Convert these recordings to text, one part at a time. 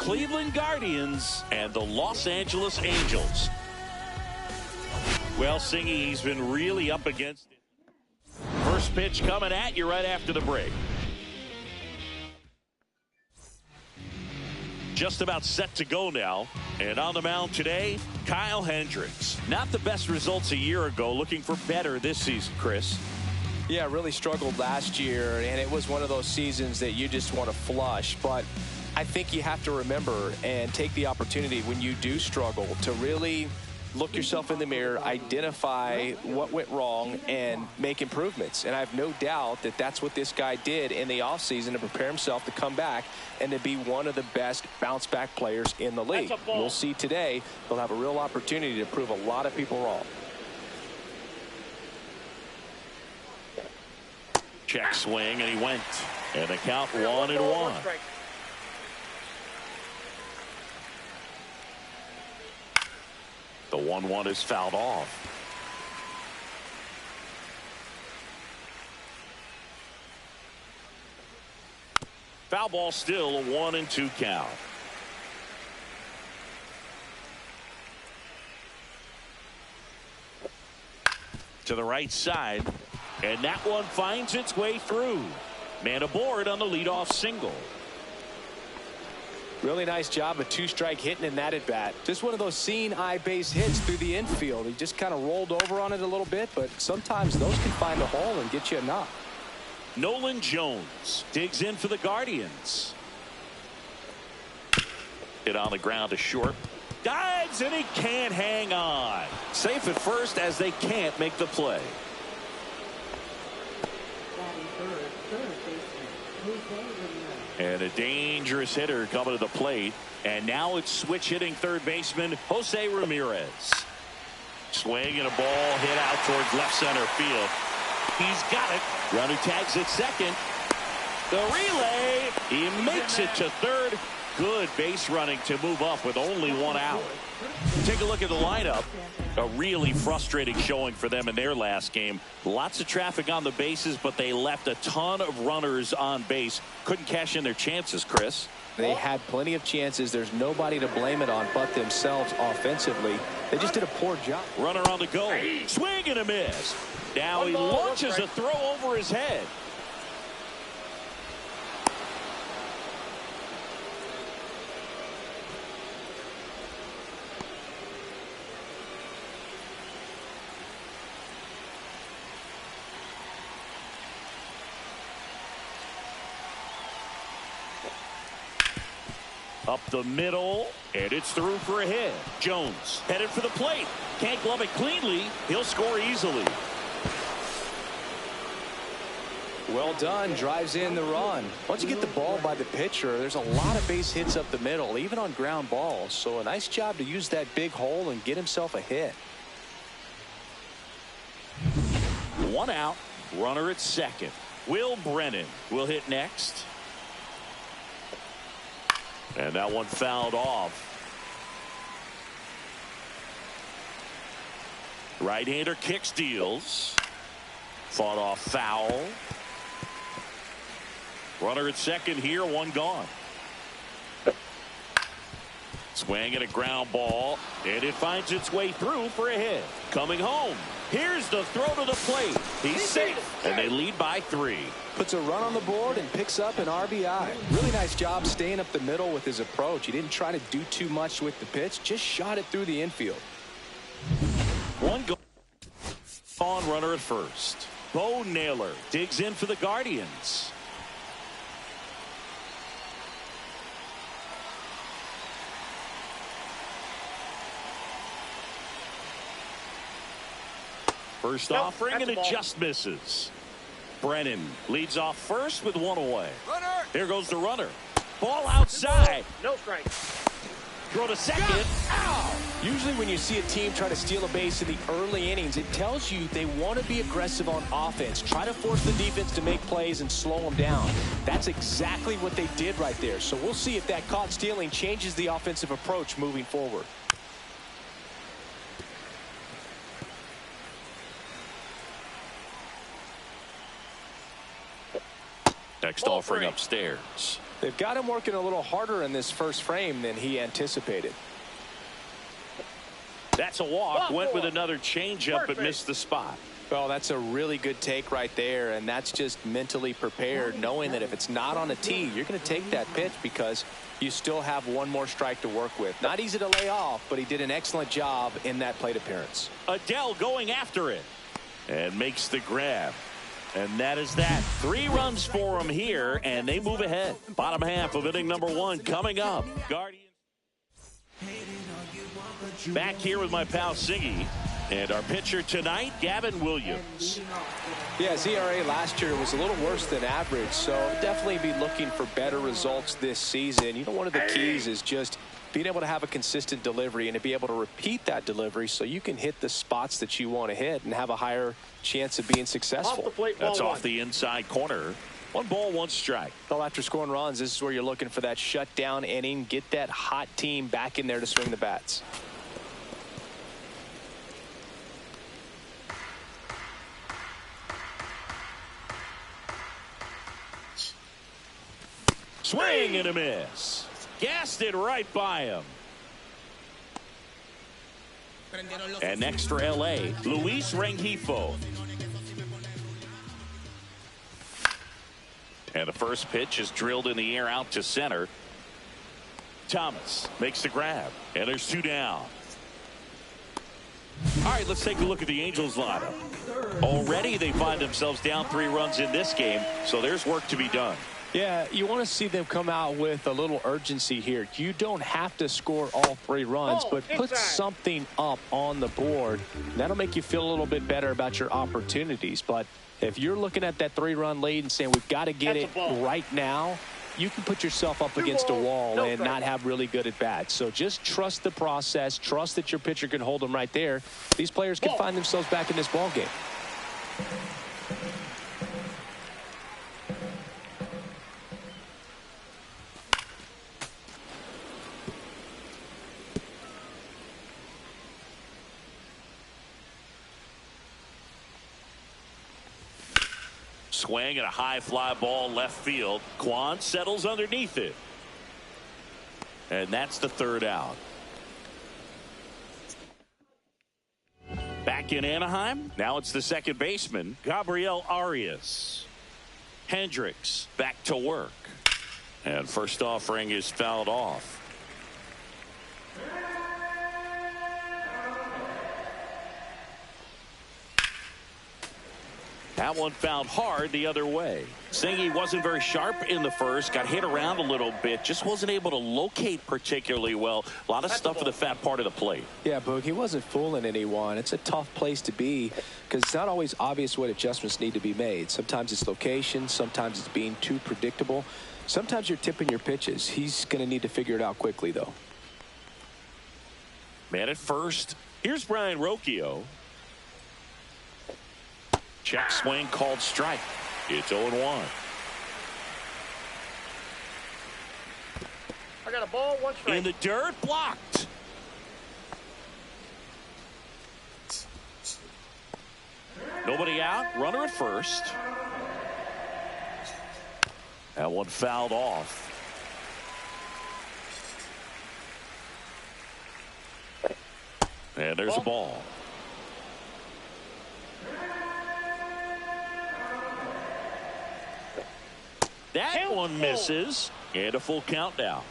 Cleveland Guardians and the Los Angeles Angels. Well, Singy, he's been really up against it. First pitch coming at you right after the break. Just about set to go now. And on the mound today, Kyle Hendricks. Not the best results a year ago. Looking for better this season, Chris. Yeah, really struggled last year, and it was one of those seasons that you just want to flush. But I think you have to remember and take the opportunity when you do struggle to really look yourself in the mirror, identify what went wrong, and make improvements. And I have no doubt that that's what this guy did in the offseason to prepare himself to come back and to be one of the best bounce-back players in the league. We'll see today. He'll have a real opportunity to prove a lot of people wrong. Check swing, and he went. And the count 1-1. The 1-1 is fouled off. Foul ball still, a 1-2 count. To the right side, and that one finds its way through. Man aboard on the leadoff single. Really nice job of two-strike hitting in that at-bat. Just one of those seeing eye base hits through the infield. He just kind of rolled over on it a little bit, but sometimes those can find a hole and get you a knock. Nolan Jones digs in for the Guardians. Hit on the ground to short. Dives, and he can't hang on. Safe at first as they can't make the play. And a dangerous hitter coming to the plate. And now it's switch hitting third baseman Jose Ramirez. Swing and a ball hit out towards left center field. He's got it. Runner tags at second. The relay. He makes it to third. Good base running to move up with only one out. Take a look at the lineup. A really frustrating showing for them in their last game. Lots of traffic on the bases, but they left a ton of runners on base. Couldn't cash in their chances, Chris. They had plenty of chances. There's nobody to blame it on but themselves offensively. They just did a poor job. Runner on the go. Swing and a miss. Now he launches a throw over his head. Up the middle, and it's through for a hit. Jones headed for the plate. Can't glove it cleanly. He'll score easily. Well done. Drives in the run. Once you get the ball by the pitcher, there's a lot of base hits up the middle, even on ground balls. So a nice job to use that big hole and get himself a hit. One out. Runner at second. Will Brennan will hit next. And that one fouled off. Right-hander kicks, deals. Fought off foul. Runner at second here, one gone. Swing and a ground ball, and it finds its way through for a hit. Coming home. Here's the throw to the plate. He's safe, and they lead by 3. Puts a run on the board and picks up an RBI. Really nice job staying up the middle with his approach. He didn't try to do too much with the pitch, just shot it through the infield. One goal on runner at first. Bo Naylor digs in for the Guardians. First offering, and it just misses. Brennan leads off first with one away. Runner. Here goes the runner. Ball outside. No strike. Throw to second. Ow! Usually when you see a team try to steal a base in the early innings, it tells you they want to be aggressive on offense. Try to force the defense to make plays and slow them down. That's exactly what they did right there. So we'll see if that caught stealing changes the offensive approach moving forward. Next offering upstairs. They've got him working a little harder in this first frame than he anticipated. That's a walk. Went with another changeup but missed the spot. Well, that's a really good take right there, and that's just mentally prepared, knowing that if it's not on a tee, you're going to take that pitch because you still have one more strike to work with. Not easy to lay off, but he did an excellent job in that plate appearance. Adele going after it and makes the grab. And that is that. 3 runs for him here, and they move ahead. Bottom half of inning number 1 coming up. Guardians. Back here with my pal Siggy. And our pitcher tonight, Gavin Williams. Yeah, his ERA last year was a little worse than average, so definitely be looking for better results this season. You know, one of the keys is just being able to have a consistent delivery and to be able to repeat that delivery so you can hit the spots that you want to hit and have a higher chance of being successful. That's off the inside corner. 1 ball, 1 strike. Well, after scoring runs, this is where you're looking for that shutdown inning. Get that hot team back in there to swing the bats. Swing and a miss. Gassed it right by him. And next for L.A., Luis Rengifo. And the first pitch is drilled in the air out to center. Thomas makes the grab. And there's 2 down. All right, let's take a look at the Angels lineup. Already they find themselves down 3 runs in this game, so there's work to be done. Yeah, you want to see them come out with a little urgency here. You don't have to score all 3 runs, but put something up on the board. That'll make you feel a little bit better about your opportunities. But if you're looking at that 3-run lead and saying we've got to get it right now, you can put yourself up against a wall and not have really good at bats. So just trust the process. Trust that your pitcher can hold them right there. These players can find themselves back in this ball game. Swing and a high fly ball left field. Kwan settles underneath it. And that's the 3rd out. Back in Anaheim. Now it's the second baseman, Gabriel Arias. Hendricks back to work. And first offering is fouled off. That one fouled hard the other way. Singy wasn't very sharp in the first. Got hit around a little bit. Just wasn't able to locate particularly well. A lot of stuff in the fat part of the plate. Yeah, Boog, he wasn't fooling anyone. It's a tough place to be because it's not always obvious what adjustments need to be made. Sometimes it's location. Sometimes it's being too predictable. Sometimes you're tipping your pitches. He's going to need to figure it out quickly, though. Man at first. Here's Brian Rocchio. Check swing called strike. It's 0-1. I got a ball, 1 strike. In the dirt, blocked. Nobody out. Runner at first. That one fouled off. And there's a ball. That one misses. And a full count now.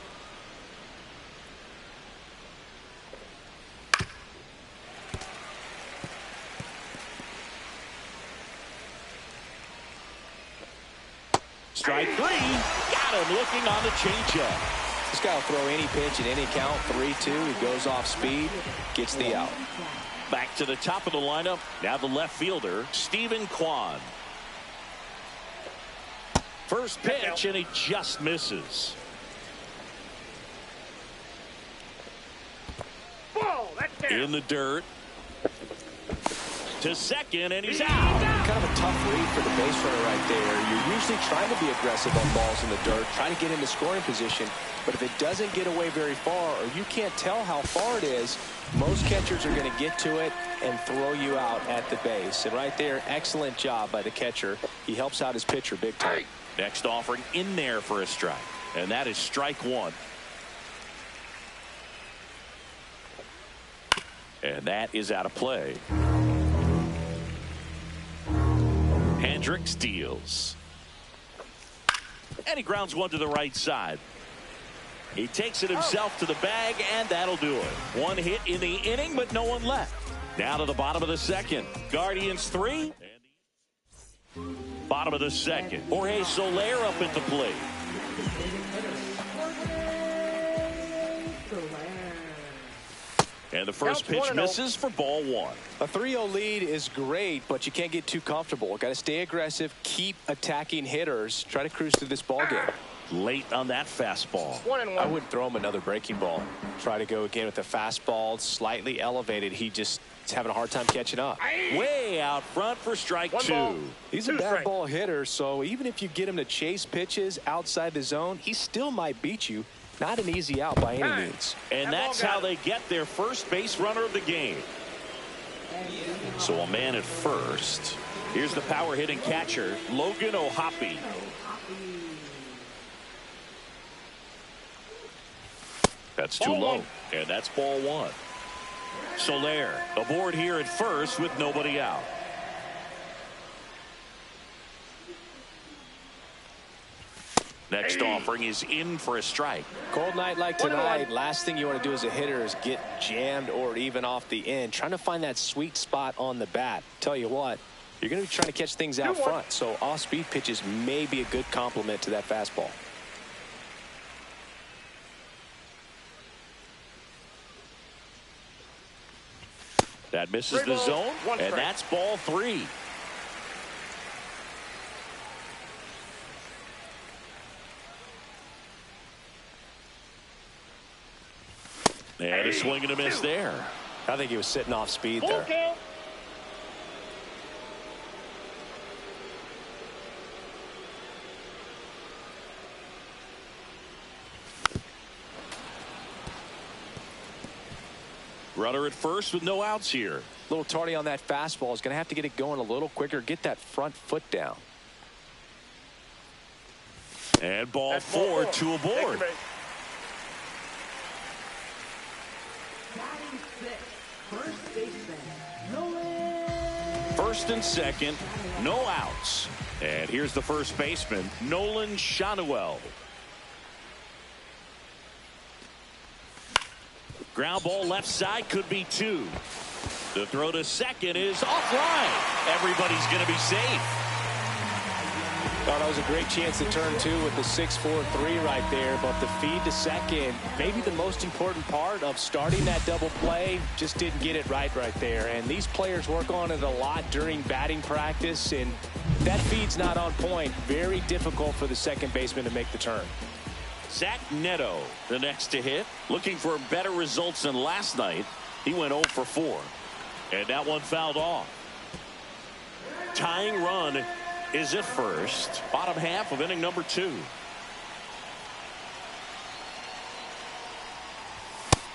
Strike 3. Got him looking on the changeup. This guy will throw any pitch at any count. 3-2. He goes off speed. Gets the out. Back to the top of the lineup. Now the left fielder, Stephen Kwan. First pitch, and he just misses. In the dirt. To second, and he's out. Kind of a tough read for the base runner right there. You're usually trying to be aggressive on balls in the dirt, trying to get into scoring position. But if it doesn't get away very far, or you can't tell how far it is, most catchers are going to get to it and throw you out at the base. And right there, excellent job by the catcher. He helps out his pitcher big time. Next offering in there for a strike. And that is strike one. And that is out of play. Hendricks deals. And he grounds one to the right side. He takes it himself to the bag, and that'll do it. One hit in the inning, but no one left. Now to the bottom of the second. Guardians 3. Bottom of the second. Jorge Soler up at the plate. And the first pitch misses for ball one. A 3-0 lead is great, but you can't get too comfortable. Got to stay aggressive, keep attacking hitters, try to cruise through this ball game. Late on that fastball. 1-1. I wouldn't throw him another breaking ball. Try to go again with the fastball, slightly elevated. He just is having a hard time catching up. Way out front for strike two. He's a bad ball hitter, so even if you get him to chase pitches outside the zone, he still might beat you. Not an easy out by any means. And that's how they get their first base runner of the game. So a man at first. Here's the power hitting catcher, Logan O'Hoppe. That's too low. And that's ball one. Soler aboard here at first with nobody out. Next offering is in for a strike. Cold night like tonight, last thing you want to do as a hitter is get jammed or even off the end. Trying to find that sweet spot on the bat. Tell you what, you're going to be trying to catch things out front, so off-speed pitches may be a good complement to that fastball. That misses the zone, and that's ball three. And a swing and a miss there. I think he was sitting off speed there. Runner at first with no outs here. A little tardy on that fastball. Is going to have to get it going a little quicker. Get that front foot down. And ball four, two aboard. First and second, no outs. And here's the first baseman, Nolan Shanuel. Ground ball left side, could be two. The throw to second is offline. Everybody's going to be safe. Oh, that was a great chance to turn two with the 6-4-3 right there, but the feed to second, maybe the most important part of starting that double play, just didn't get it right there. And these players work on it a lot during batting practice, and that feed's not on point. Very difficult for the second baseman to make the turn. Zach Neto, the next to hit, looking for better results than last night. He went 0 for 4, and that one fouled off. Tying run is at first. Bottom half of inning number 2.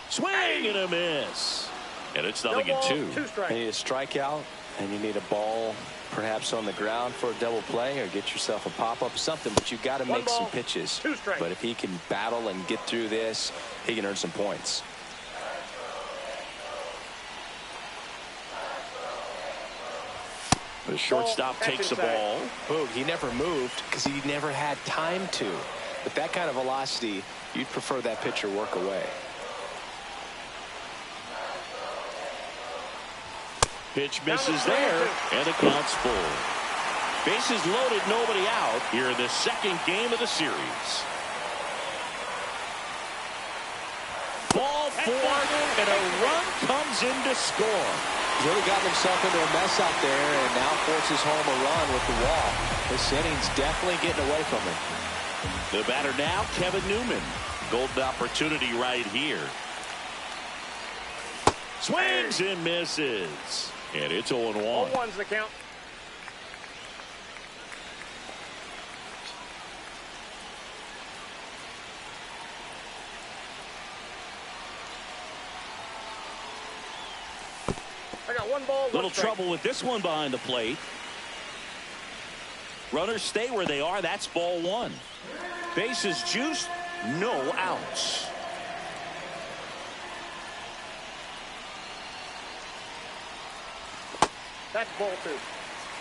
Swing and a miss. And it's 0-2. You need a strikeout, and you need a ball perhaps on the ground for a double play, or get yourself a pop-up, something, but you got to make some pitches. But if he can battle and get through this, he can earn some points. The shortstop takes the ball. Boog, he never moved because he never had time to. With that kind of velocity, you'd prefer that pitcher work away. Pitch misses there, and the count's full. Bases loaded, nobody out here in the second game of the series. Ball 4, and a run comes in to score. He's really gotten himself into a mess out there, and now forces home a run with the walk. This inning's definitely getting away from him. The batter now, Kevin Newman. Golden opportunity right here. Swings and misses. And it's 0-1. 0-1's the count. I got 1 ball, 1 Little strike. trouble with this one behind the plate. Runners stay where they are. That's ball 1. Bases juiced, no outs. That's ball 2.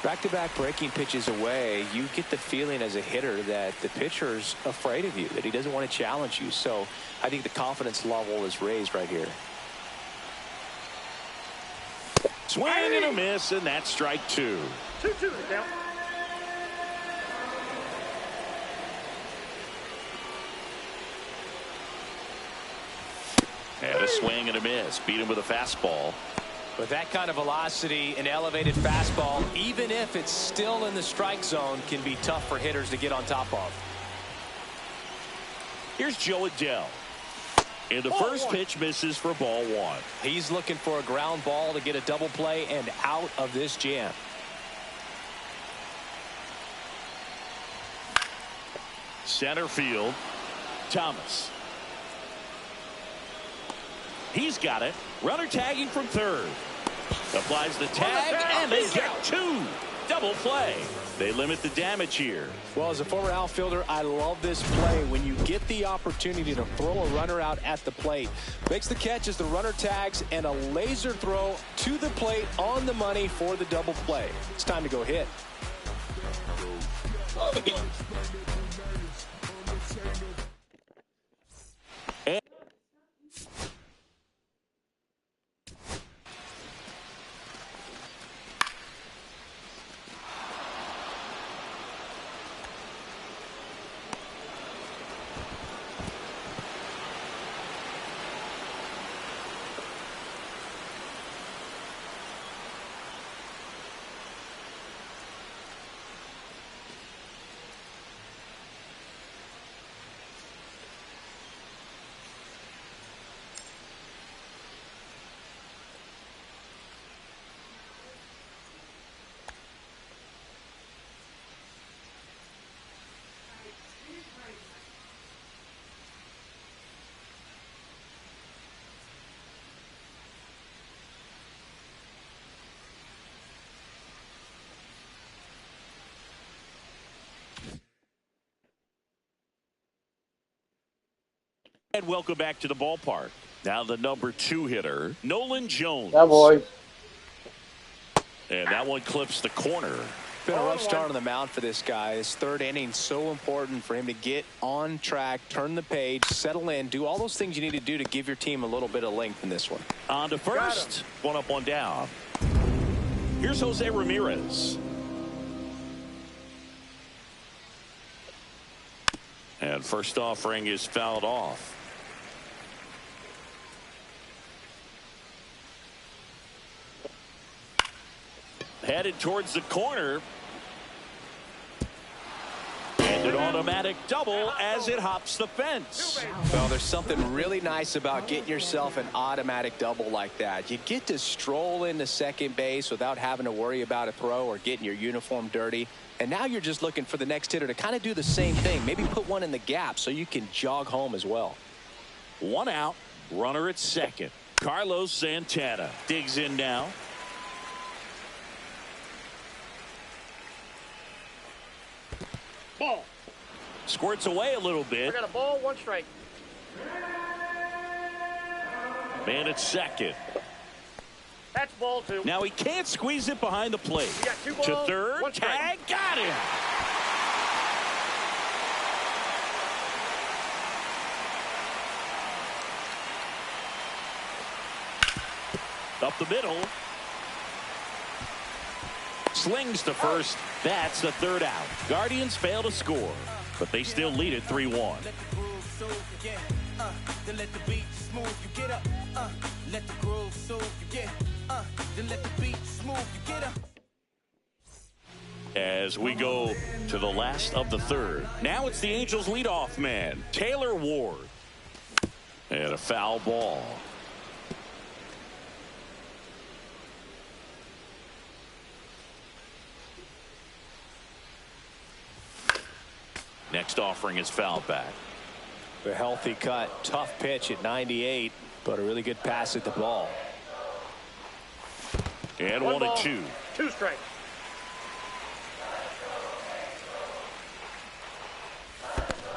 Back-to-back breaking pitches away, you get the feeling as a hitter that the pitcher's afraid of you, that he doesn't want to challenge you. So I think the confidence level is raised right here. Swing and a miss, and that's strike 2. 2-2 the count. And a swing and a miss. Beat him with a fastball. With that kind of velocity, an elevated fastball, even if it's still in the strike zone, can be tough for hitters to get on top of. Here's Joe Adell. And the first pitch misses for ball 1. He's looking for a ground ball to get a double play and out of this jam. Center field, Thomas. He's got it. Runner tagging from third. Applies the tag, and they get 2. Double play. They limit the damage here. Well, as a former outfielder, I love this play. When you get the opportunity to throw a runner out at the plate, makes the catch as the runner tags, and a laser throw to the plate on the money for the double play. It's time to go hit. And welcome back to the ballpark. Now the number 2 hitter, Nolan Jones. Yeah, boys. And that one clips the corner. Been a rough start on the mound for this guy. His third inning, so important for him to get on track, turn the page, settle in, do all those things you need to do to give your team a little bit of length in this one. On to first. One up, one down. Here's Jose Ramirez. And first offering is fouled off. Headed towards the corner. And an automatic double as it hops the fence. Well, there's something really nice about getting yourself an automatic double like that. You get to stroll into second base without having to worry about a throw or getting your uniform dirty. And now you're just looking for the next hitter to kind of do the same thing. Maybe put one in the gap so you can jog home as well. One out. Runner at second. Carlos Santana digs in now. Ball. Squirts away a little bit. I got a ball, 1 strike. Man at second. That's ball 2. Now he can't squeeze it behind the plate. You got 2 balls, To third, 1 strike. tag, got him. Up the middle. Slings to first. That's the third out. Guardians fail to score, but they still lead it 3-1. As we go to the last of the third. Now it's the Angels leadoff man, Taylor Ward. And a foul ball. Next offering is fouled back. A healthy cut, tough pitch at 98, but a really good pass at the ball. And 1 ball, 1-2. 2 strikes.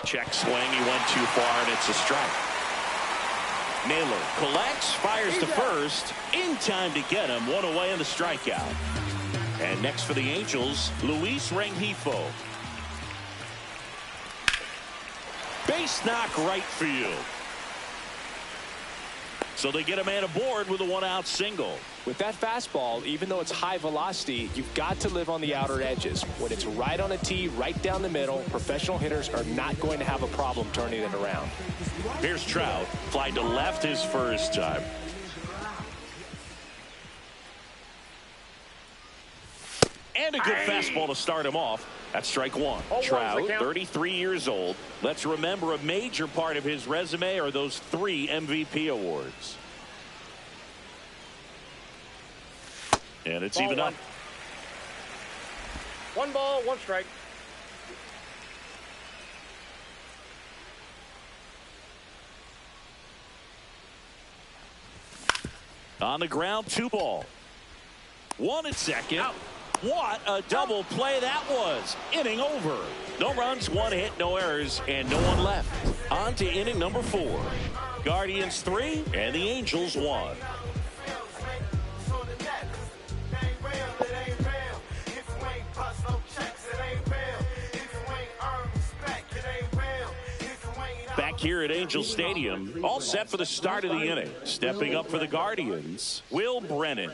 Check swing. He went too far, and it's a strike. Naylor collects, fires to first. In time to get him. One away in the strikeout. And next for the Angels, Luis Rengifo. Base knock right field. So they get a man aboard with a one-out single. With that fastball, even though it's high velocity, you've got to live on the outer edges. When it's right on a tee, right down the middle, professional hitters are not going to have a problem turning it around. Here's Trout. Fly to left his first time. And a good fastball to start him off. That's strike one. Trout, 33 years old. Let's remember a major part of his resume are those 3 MVP awards. And it's even up. 1 ball, 1 strike. On the ground, 2 ball. 1 at second. Out. What a double play that was. Inning over. No runs, 1 hit, no errors, and no one left. On to inning number 4. Guardians 3 and the Angels 1. Back here at Angel Stadium, all set for the start of the inning. Stepping up for the Guardians, Will Brennan.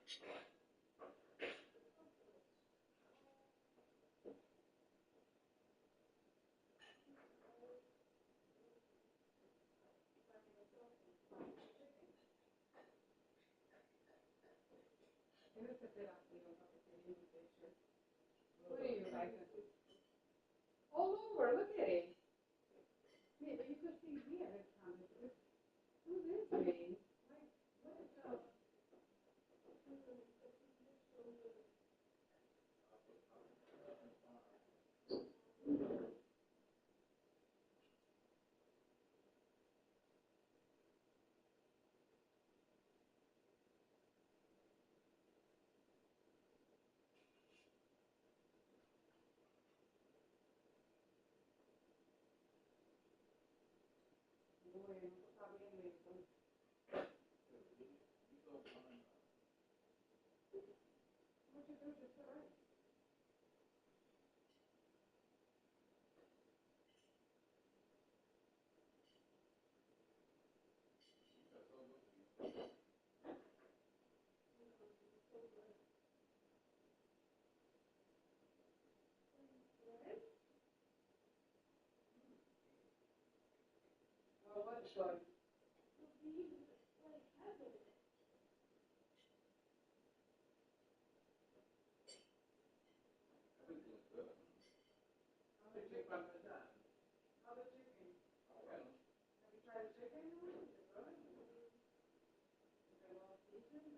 What do you like? All over, look at it. Yeah, but you could see here it's coming. Who's this mean? What is that? Bueno, está bien eso. What you do just right? Well, what's good? How the chicken? How the chicken? Have you tried the chicken? Is it good? Is it well seasoned?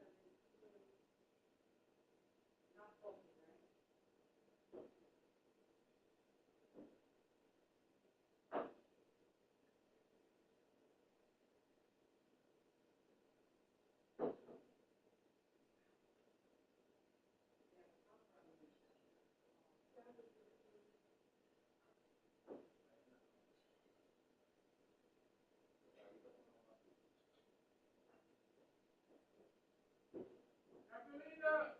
Not salty, right? Carmelita!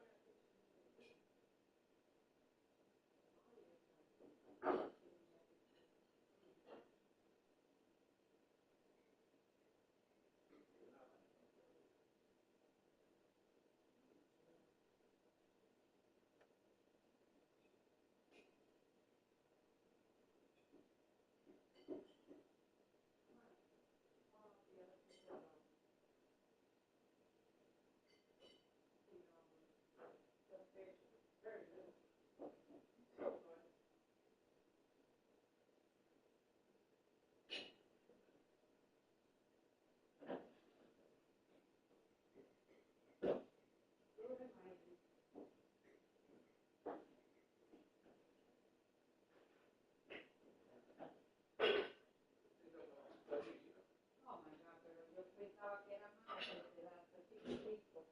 Oh my God, pero yo pensaba que era más de la chiquitito.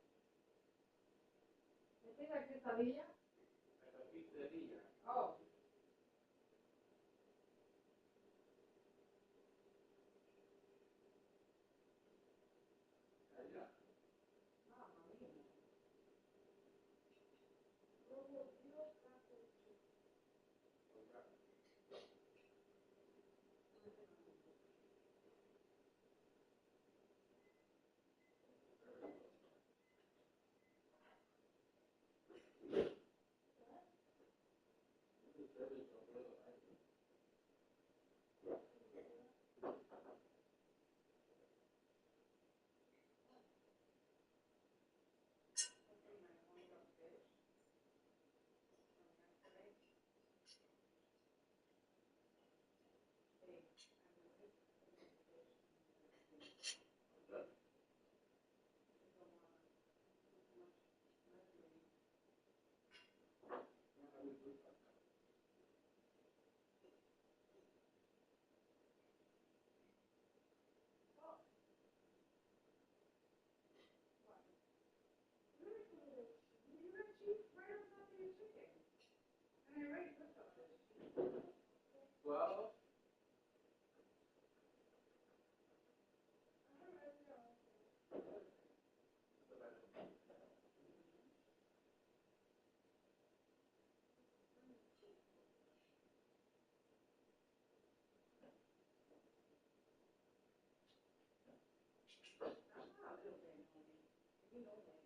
¿Esta es la quesadilla? Oh. Mamma mia. You got cheese right on top of your chicken. And I already cooked all this. Well, A little bit, honey. You know that.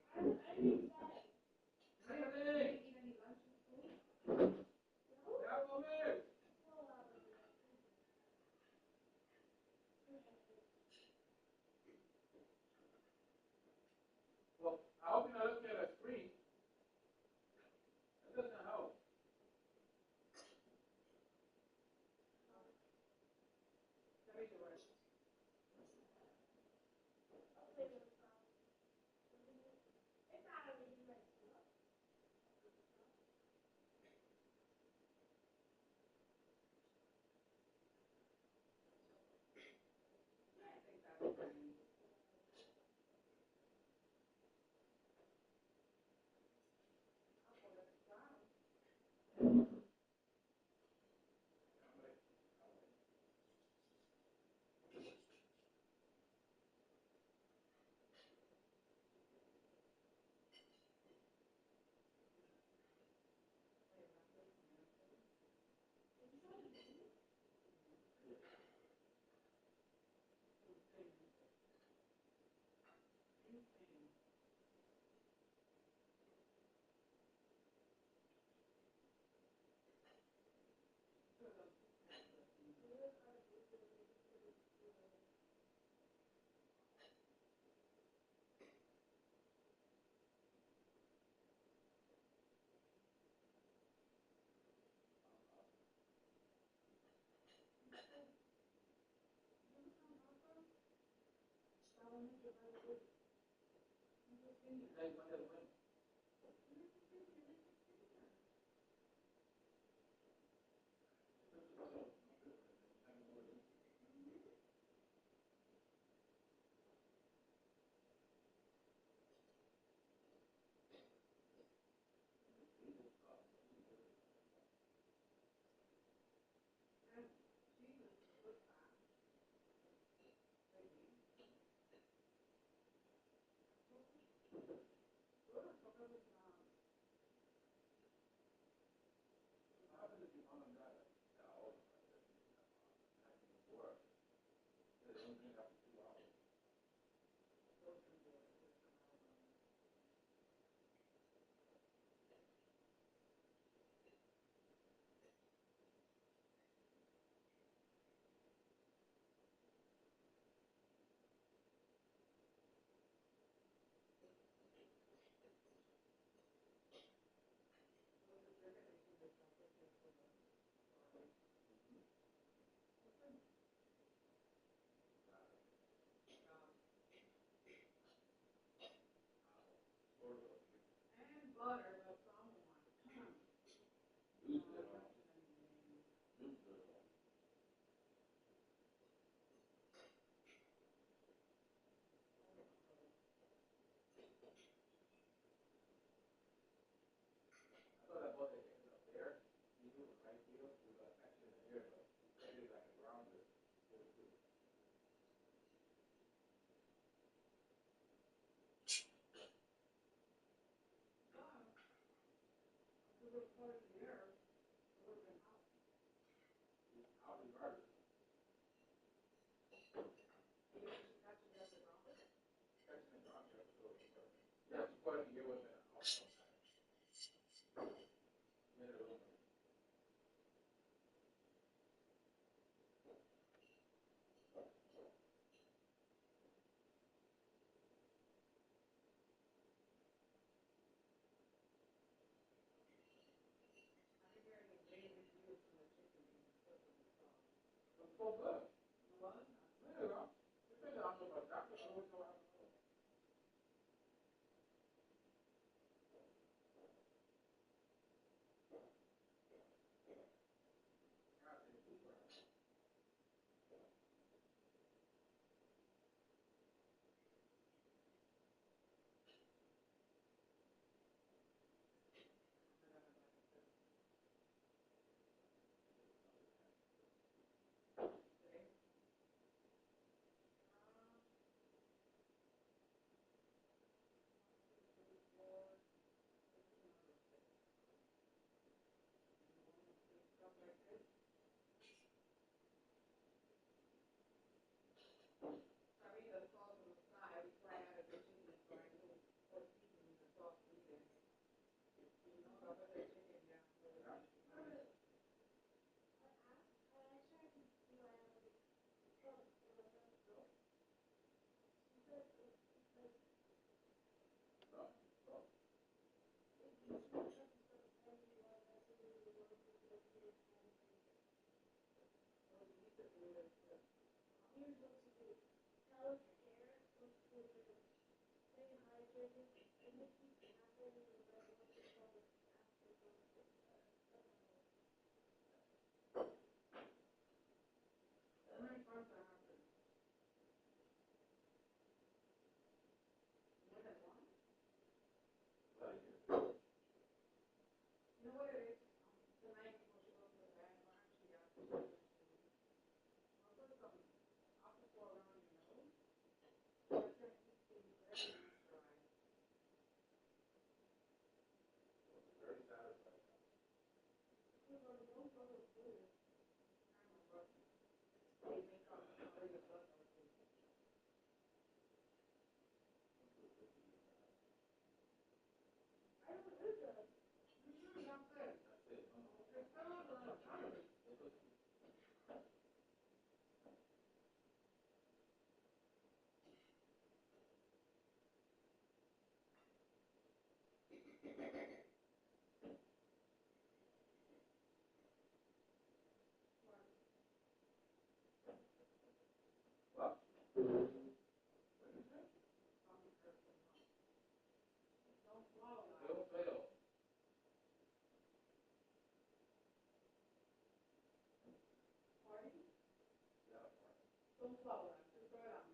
swallow that. Just throw it out.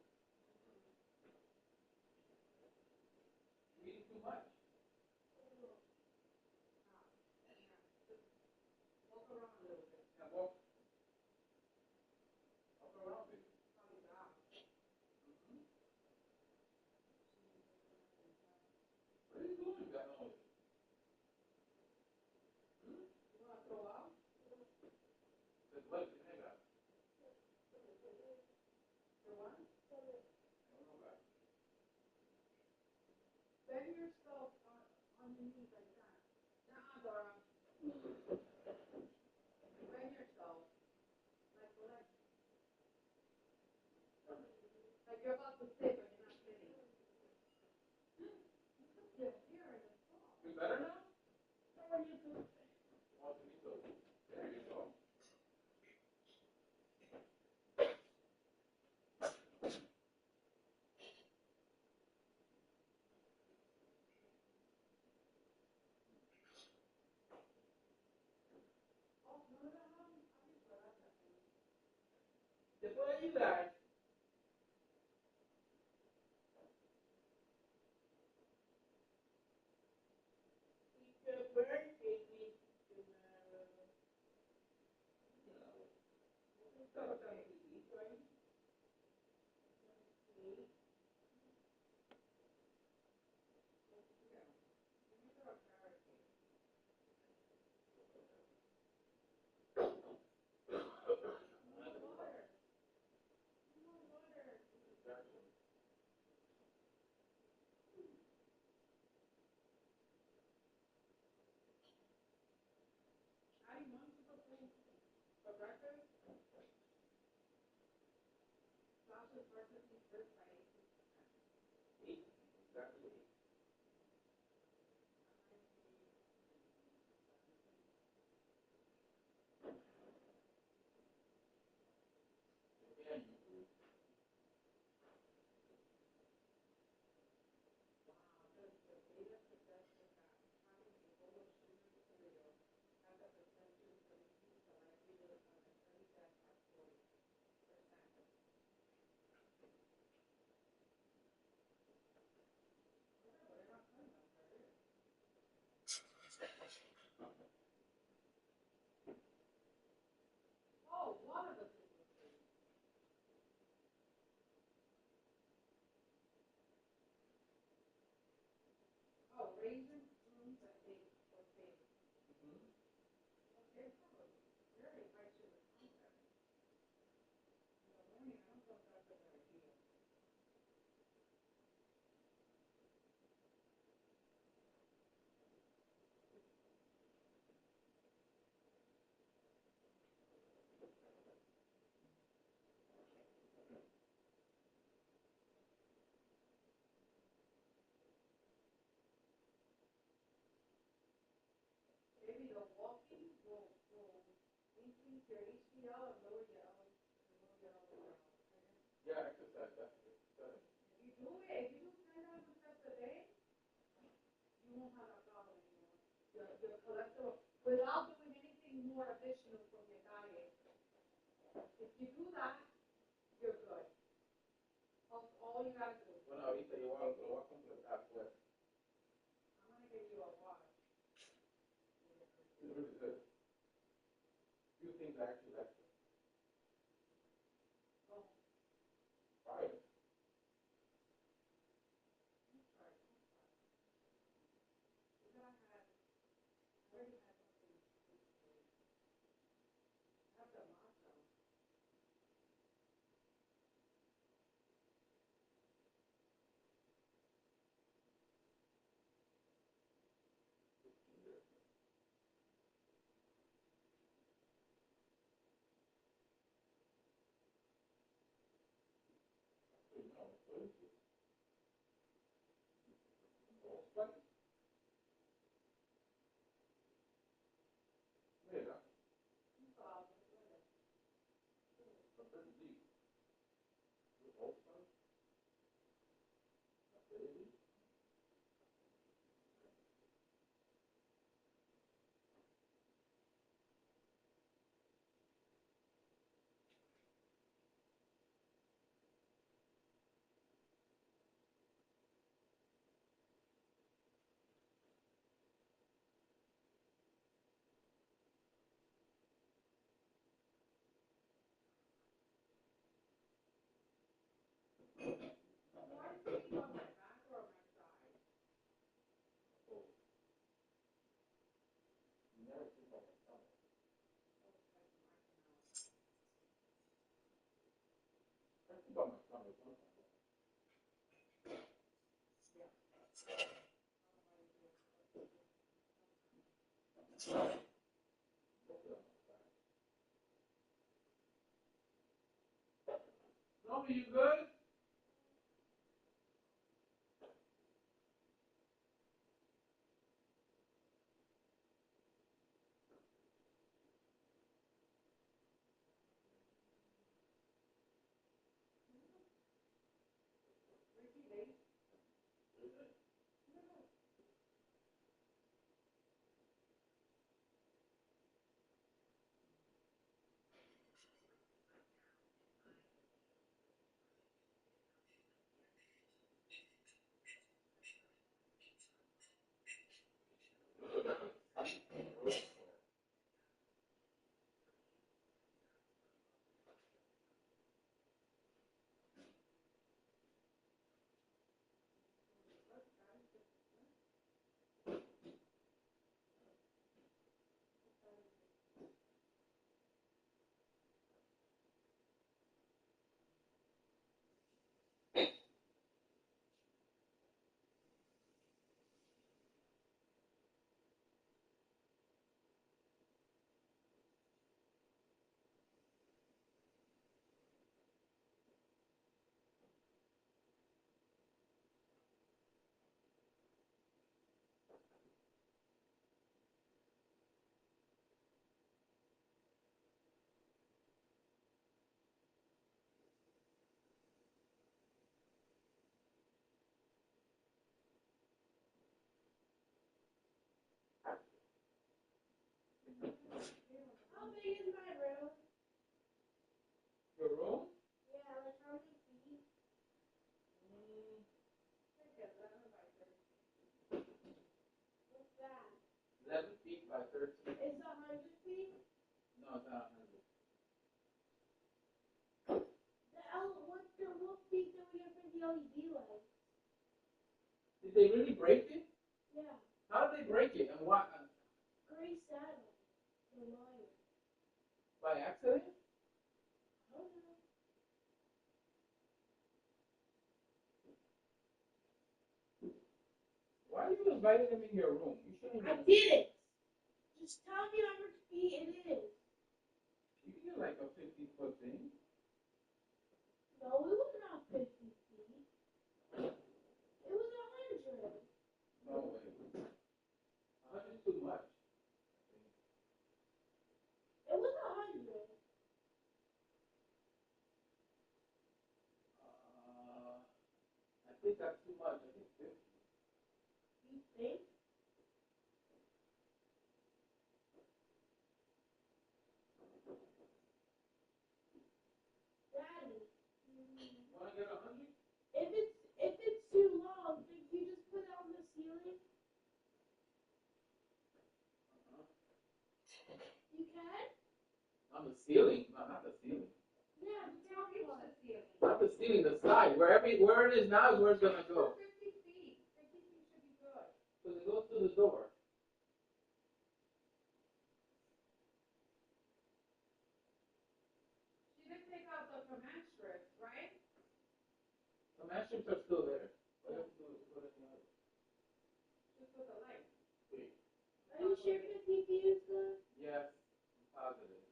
You're eating too much. Walk around a little bit. Yeah, walk around, baby. Probably that. What are you doing, Bella? You want to throw out? Just let it hang out. For one? I don't know about it. Bend yourself on your knees like that. Nuh-uh, Dora. Bend yourself. Like you're about to sit, but you're not sitting. You're here in the fall. You better now? How are you doing? Want to be so. There you go. Oh, no, no, no. Después de ayudar. It's your birthday week tomorrow. Stop trying to eat, right? Adding one super food for breakfast. Sasha's breakfast is first by 8%. Exactly. Yeah. Oh, one of us is listening. Oh, raisins, prunes, and dates or dates. Okay, probably very high sugar content. In the morning, I don't know if that's a good idea. Maybe the walking will increase your HDL and lower your LDL. Yeah, exercise, definitely. If you do it, if you do 10,000 steps a day, you won't have that problem anymore. Your cholesterol, without doing anything more additional from your diet. If you do that, you're good. All you gotta do. Bueno, ahorita yo voy a completar, pues. I'm gonna give you a watch. It's really good. Few things I actually like. Oh, Try it. you try it. You gotta have, I already had something. Have the matcha. Mira, You saw it. sorprendí. The Oakland, the baby. Tommy, you good? How big is my room? Your room? Yeah, like how many feet? Like 11 by 13. What's that? 11 feet by 13. It's 100 feet? No, it's not 100. What feet do we get for the LED light? Did they really break it? Yeah. How did they break it? And what? Gray satellite. The wire. By accident? I don't know. Why are you inviting them in your room? You shouldn't I even. did it! Just tell me how much feet it is. You can get like a 50-foot thing. No, it was not 50 feet. It was 100. No way. 100 is too much. It was 100. I think that's too much. I think 50. You think? Daddy. Want to get 100? If it's too long, think you just put it on the ceiling? You can? On the ceiling? No, not the ceiling. Yeah, the top one. Not the ceiling, the side. Where it is now is where it's gonna go. 50 feet. 50 feet should be good. So it goes to the door. She did take out the command strips, right? The match strips are still there. What else do we put in the other? Just put the light. Wait. Are you sure 50 feet is good? Yes, I'm positive.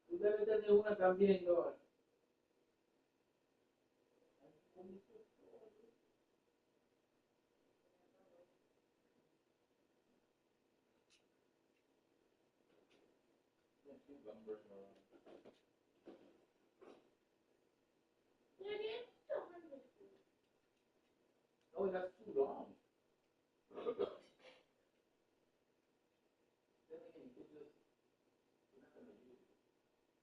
Tú debes tener una también, Dora. Yeah, it's 100 feet. Oh, that's too long. Then again, you could just, you're not gonna use it.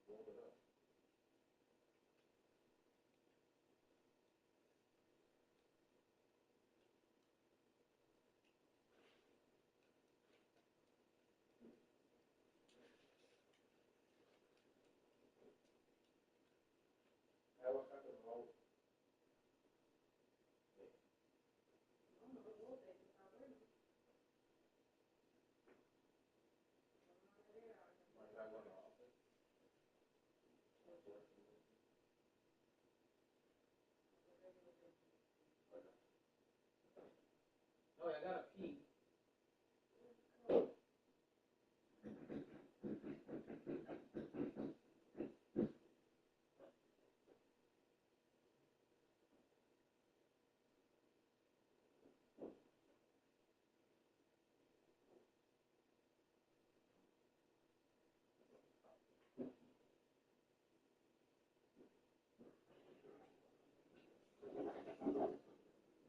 Roll it up. Oh, I gotta pee.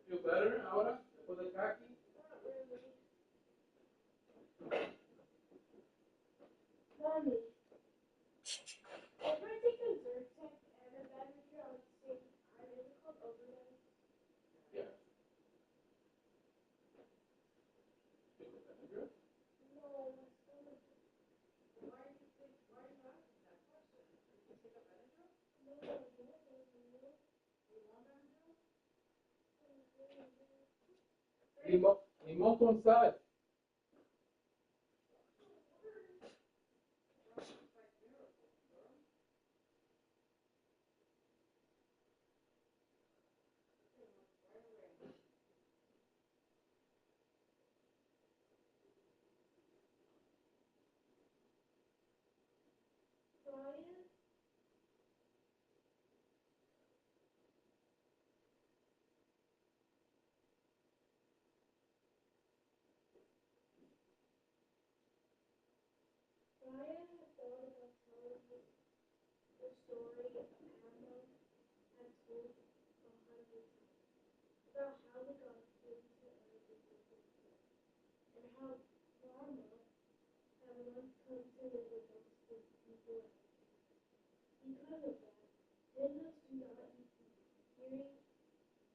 Feel better ahora? Después del kaki? Mommy, if I take a Zyrtec and a Benadryl at the same time, is it called overdose? Yeah. Take a Benadryl? No, my stomach. Why are you asking that question? Did you take a Benadryl? No, no. You want Benadryl? Limón con sal. Brian? Brian had thought about telling me the story Hannah had told 100 times about how the gods came to earth and and how Mama had once come to live amongst the people. Because of that, Hindus do not eat meat, fearing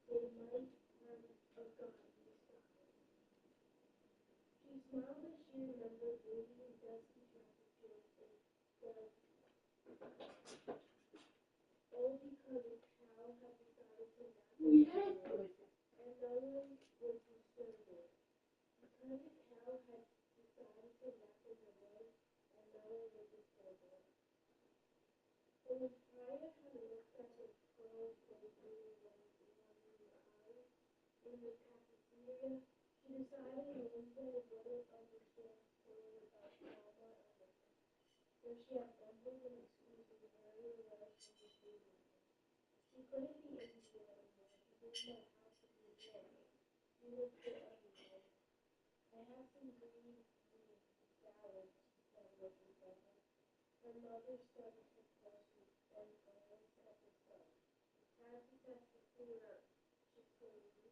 they might harm a god in the sky. She smiled as she remembered baby dusty traffic jams and all because a cow had decided to nap in the road, and no one would disturb it. Because a cow had decided to nap in the road, and no one would disturb it. When Priya had looked at the girl playfully in the cafeteria, she decided Wednesday wouldn't understand the story about Mama and Mama. So she had mumbled an excuse and hurried away from the food room. She couldn't be Indian anymore. She didn't know how to be real. She looked good everywhere. I have some green salad, she said, looking for her. Her mother studied her closely and glanced at the sun. Frances has to clear up, she screamed,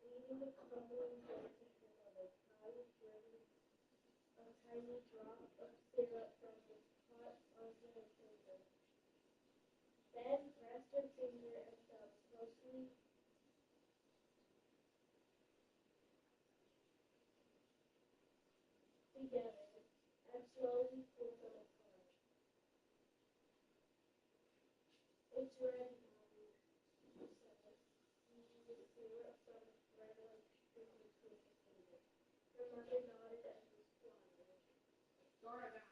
leaving the crumbling dough to her mother. Priya drained a tiny drop of syrup from the pot onto her finger. Then pressed her finger and thumb closely together and slowly pulled them apart. It's ready, Mommy, she said, eating the syrup from a thread-like string between her fingers. Her mother nodded and was quiet. Dora down.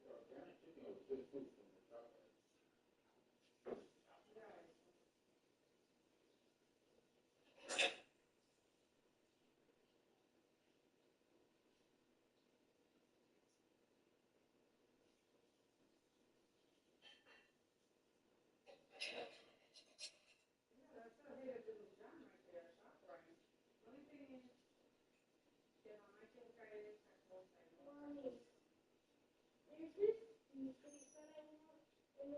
Organic chicken was good food from the top. Mommy, He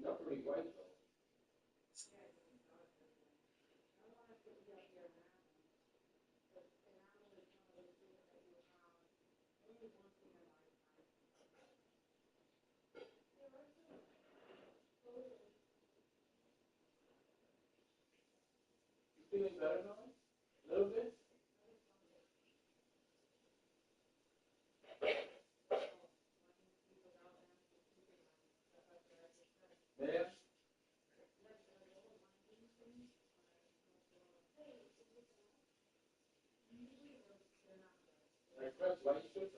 got pretty white though. You feeling better now? A little bit? Yeah. Like fresh white shirts.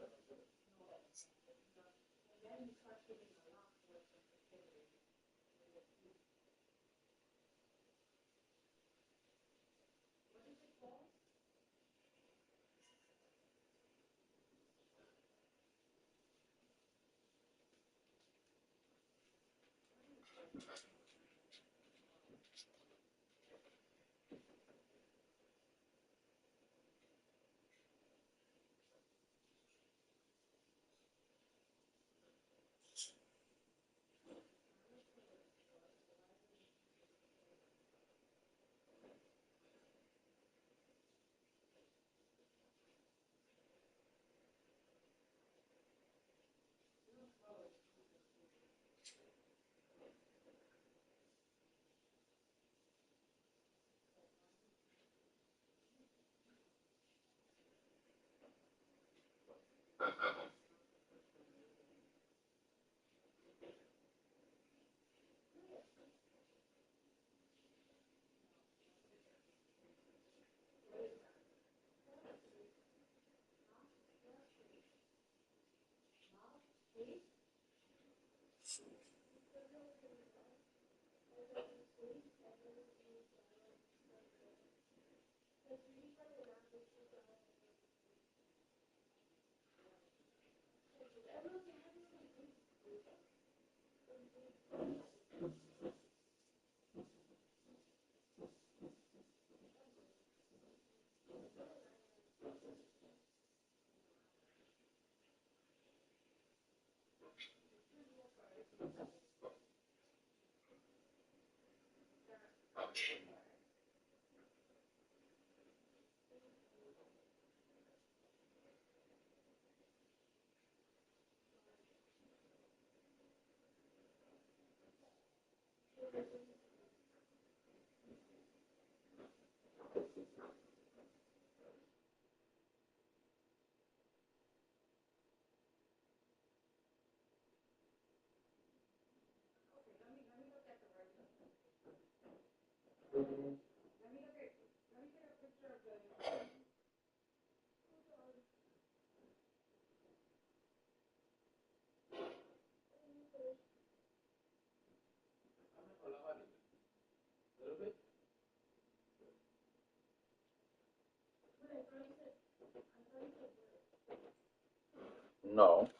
No.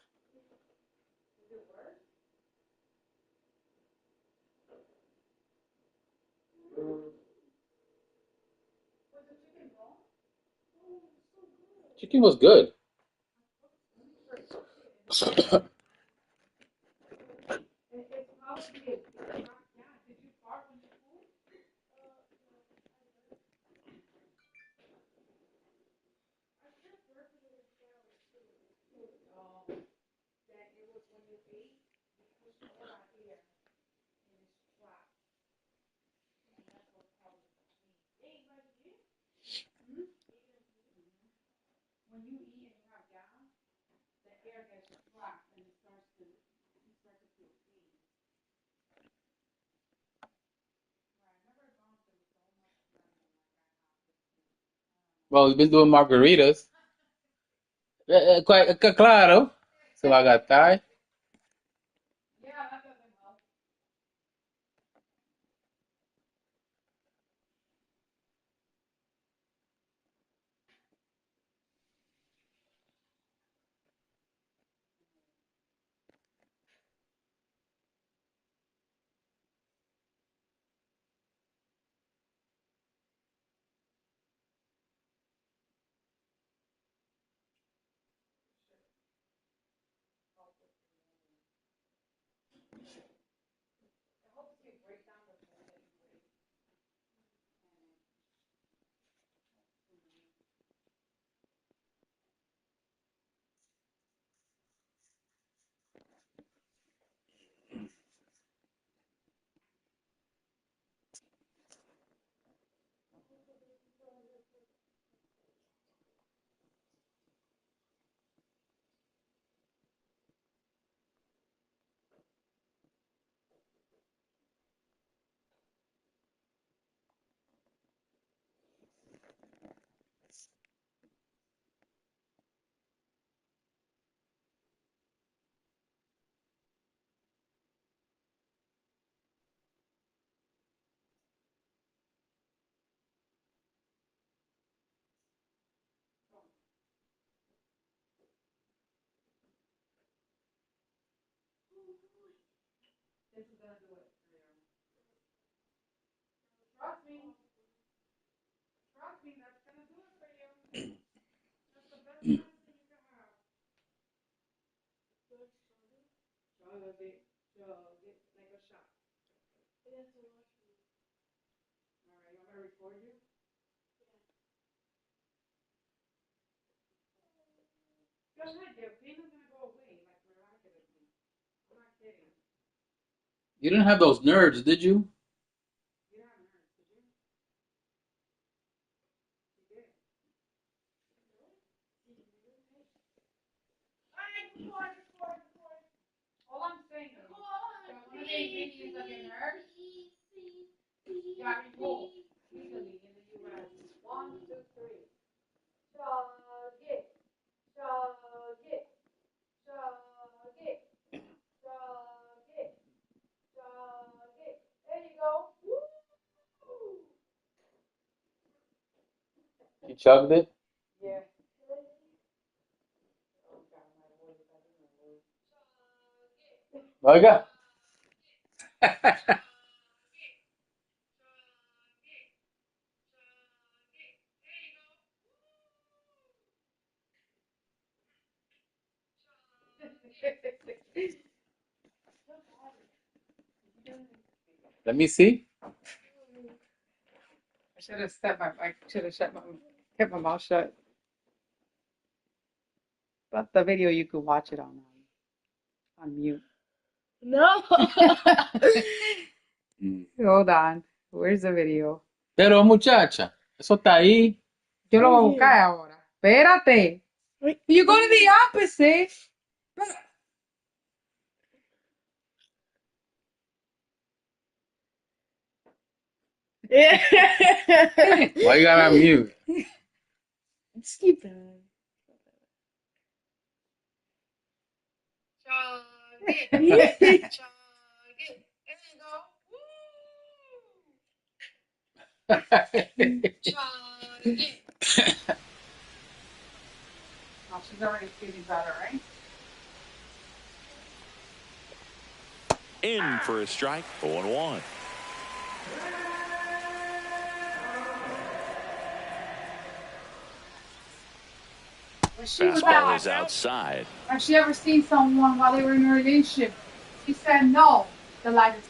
Chicken was good. Well, we've been doing margaritas. Claro. So I got Thai. This is gonna do it. Trust me. Trust me, that's gonna do it for you. That's the best medicine you can have. Jog it, like a shot. All right, you want me to record you? Go ahead, your pain is gonna go away like miraculously. I'm not kidding. You didn't have those nerves, did you? You don't have nerves, did you? You did. All I'm saying is, that one of the ingredients of your nerves got removed legally in the U.S. 1, 2, 3. Jog it, jog it, jog it, jog it, jog it. There you go. Woo! You chugged it? Yeah. Oiga. Let me see. I should have kept my mouth shut. But the video, you could watch it on mute. No. Hold on. Where's the video? Pero muchacha, eso está ahí. Yo lo voy a buscar ahora. Espérate. Wait. You go to the opposite. Why you gotta mute? Just keep that. Oh, she's already feeling better, right? In for a strike. 0-1. She was Fastball is outside. Have she ever seen someone while they were in a relationship? She said no. The light is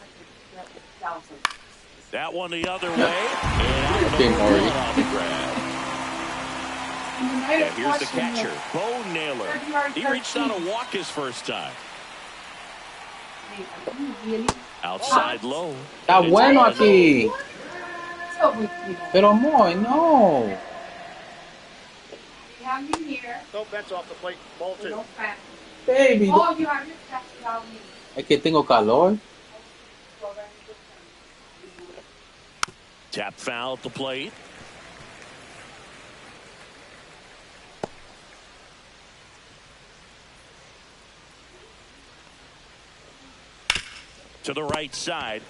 like this. That one the other way. And out of the run on the grab. And here's the catcher, Bo Naylor. He reached out to walk his first time. Outside low. Está bueno aquí. Pero muy, no. We have you here. No bets off the plate. Ball 2. No fat. Baby. Oh, you have your steps without me. Es que tengo calor. Tap foul at the plate. To the right side.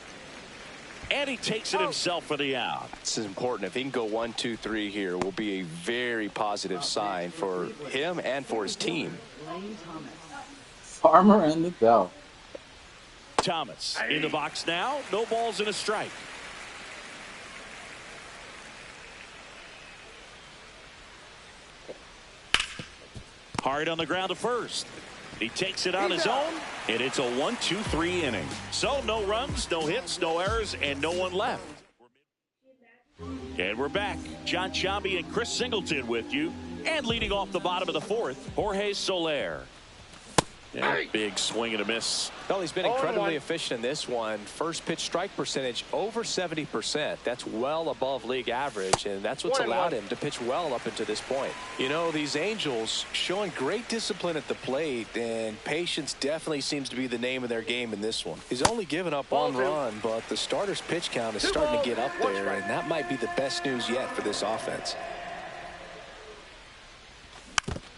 And he takes it himself for the out. This is important. If he can go 1, 2, 3 here, will be a very positive sign for him and for his team. Farmer and the Bell. Thomas in the box now. No balls and a strike. Hard on the ground to first. He takes it on his own, and it's a 1-2-3 inning. So no runs, no hits, no errors, and no one left. And we're back. John Sciambi and Chris Singleton with you. And leading off the bottom of the fourth, Jorge Soler. Yeah, big swing and a miss. Well, he's been incredibly efficient in this one. First pitch strike percentage over 70%. That's well above league average, and that's what's allowed him to pitch well up until this point. You know, these Angels showing great discipline at the plate, and patience definitely seems to be the name of their game in this one. He's only given up one run, but the starter's pitch count is starting to get up there, and that might be the best news yet for this offense.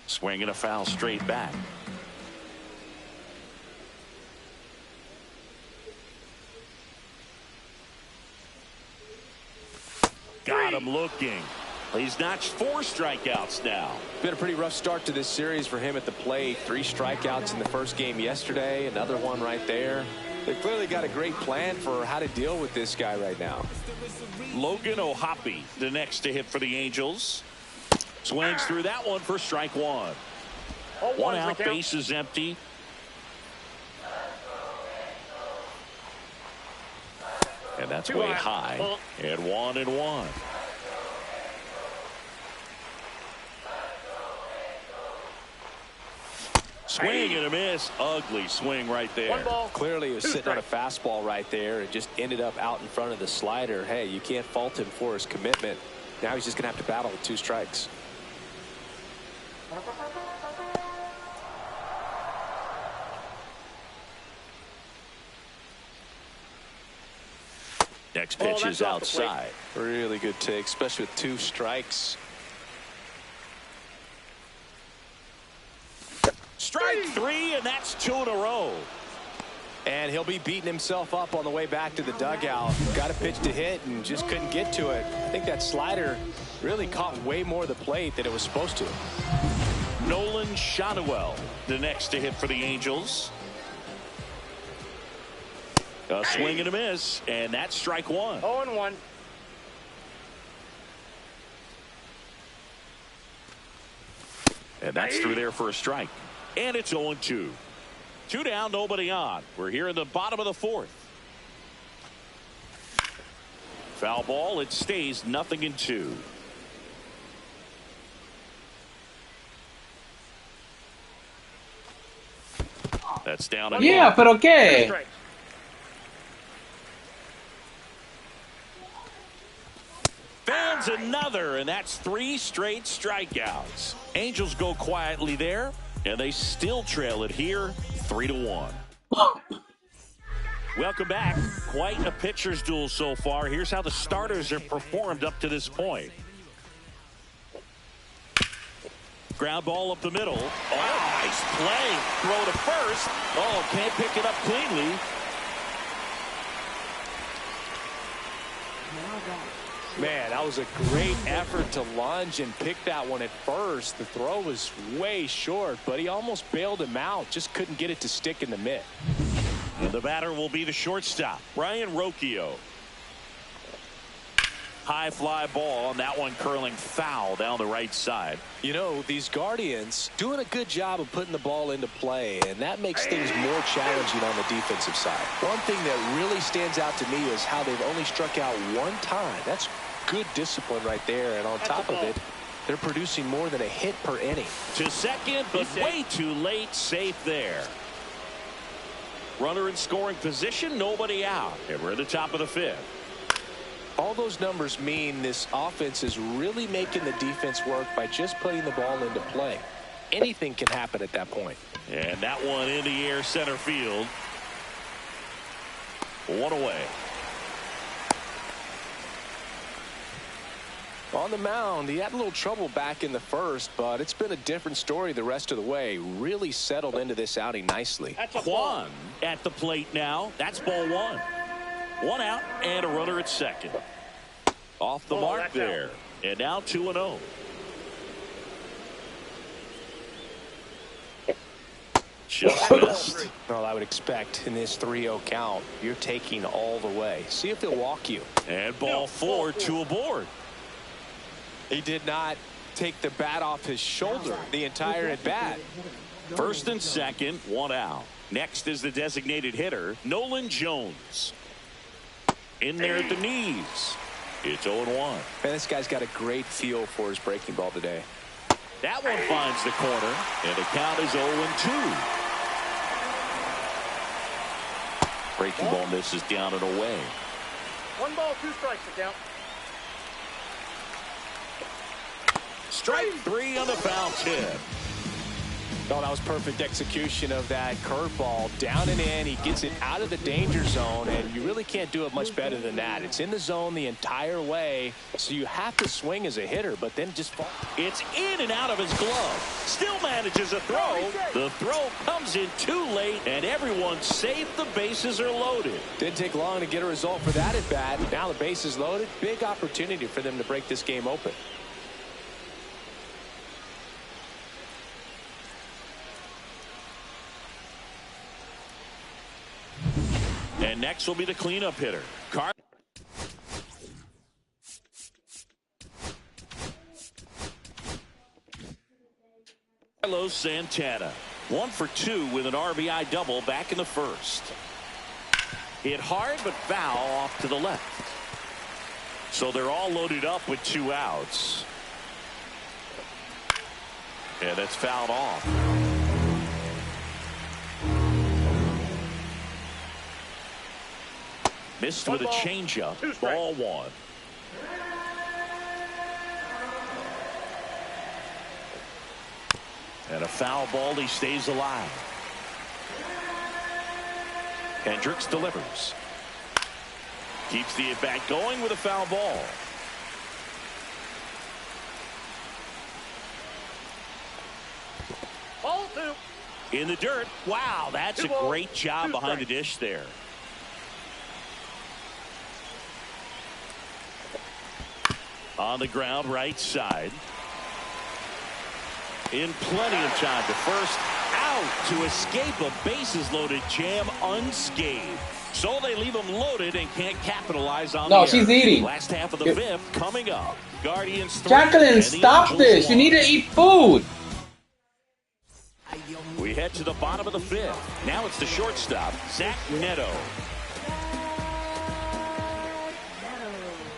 Swing and a foul straight back. Got him looking. He's notched 4 strikeouts now. Been a pretty rough start to this series for him at the plate. 3 strikeouts in the first game yesterday. Another one right there. They clearly got a great plan for how to deal with this guy right now. Logan O'Hoppe, the next to hit for the Angels. Swings through that one for strike one. One out, base is empty. And that's way high. And 1-1. Swing and a miss. Ugly swing right there. Clearly he was sitting on a fastball right there and just ended up out in front of the slider. Hey, you can't fault him for his commitment. Now he's just going to have to battle with 2 strikes. Next pitch is outside. Really good take, especially with 2 strikes. Strike 3, and that's 2 in a row. And he'll be beating himself up on the way back to the dugout. Got a pitch to hit and just couldn't get to it. I think that slider really caught way more of the plate than it was supposed to. Nolan Shanuel, the next to hit for the Angels. A swing and a miss, and that's strike 1. 0-1. And that's through there for a strike. And it's 0-2. 2 down, nobody on. We're here in the bottom of the 4th. Foul ball, it stays 0-2. That's down. Yeah, pero qué? Fans another, and that's 3 straight strikeouts. Angels go quietly there, and they still trail it here 3-1. Welcome back. Quite a pitcher's duel so far. Here's how the starters have performed up to this point. Ground ball up the middle. Oh, nice play. Throw to first. Oh, can't pick it up cleanly. Man, that was a great effort to lunge and pick that one at first. The throw was way short, but he almost bailed him out. Just couldn't get it to stick in the mitt. And the batter will be the shortstop, Brian Rocchio. High fly ball, and that one curling foul down the right side. You know, these Guardians doing a good job of putting the ball into play, and that makes things more challenging on the defensive side. One thing that really stands out to me is how they've only struck out 1 time. That's good discipline right there, and on top of it, they're producing more than a hit per inning. To second, but way too late. Safe there. Runner in scoring position, nobody out. And we're at the top of the 5th. All those numbers mean this offense is really making the defense work by just putting the ball into play. Anything can happen at that point. And that one in the air center field. 1 away. On the mound, he had a little trouble back in the first, but it's been a different story the rest of the way. Really settled into this outing nicely. Kwan at the plate now. That's ball 1. 1 out and a runner at second. Off the mark there. And now 2-0. Just missed. Well, I would expect in this 3-0 count, you're taking all the way. See if they'll walk you. And ball 4, 2 aboard. He did not take the bat off his shoulder the entire at bat. First and second, 1 out. Next is the designated hitter, Nolan Jones. In there at the knees. It's 0-1. Man, this guy's got a great feel for his breaking ball today. That one finds the corner, and the count is 0-2. Breaking ball misses down and away. 1 ball, 2 strikes to count. Strike 3 on the foul tip. Oh, that was perfect execution of that curveball. Down and in, he gets it out of the danger zone, and you really can't do it much better than that. It's in the zone the entire way, so you have to swing as a hitter, but then just fall. It's in and out of his glove. Still manages a throw. The throw comes in too late, and everyone's safe. The bases are loaded. Didn't take long to get a result for that at bat. Now the base is loaded. Big opportunity for them to break this game open. next will be the cleanup hitter. Carlos Santana, 1 for 2 with an RBI double back in the first. Hit hard but foul off to the left. So they're all loaded up with 2 outs. And that's fouled off. Missed with a changeup. Ball 1. And a foul ball. He stays alive. Hendricks delivers. Keeps the at-bat going with a foul ball. Ball 2. In the dirt. Wow, that's a great job behind the dish there. On the ground, right side. In plenty of time to first, out to escape a bases-loaded jam unscathed. So they leave him loaded and can't capitalize on No, she's eating. Last half of the 5th coming up. Guardians 3. Jacqueline, stop this. You need to eat food. We head to the bottom of the 5th. Now it's the shortstop, Zach Neto.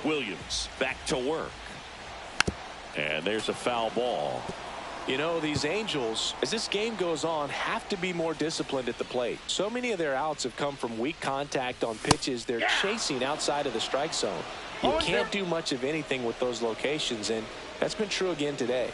Williams back to work. And there's a foul ball. You know, these Angels, as this game goes on, have to be more disciplined at the plate. So many of their outs have come from weak contact on pitches they're chasing outside of the strike zone. You can't do much of anything with those locations, and that's been true again today.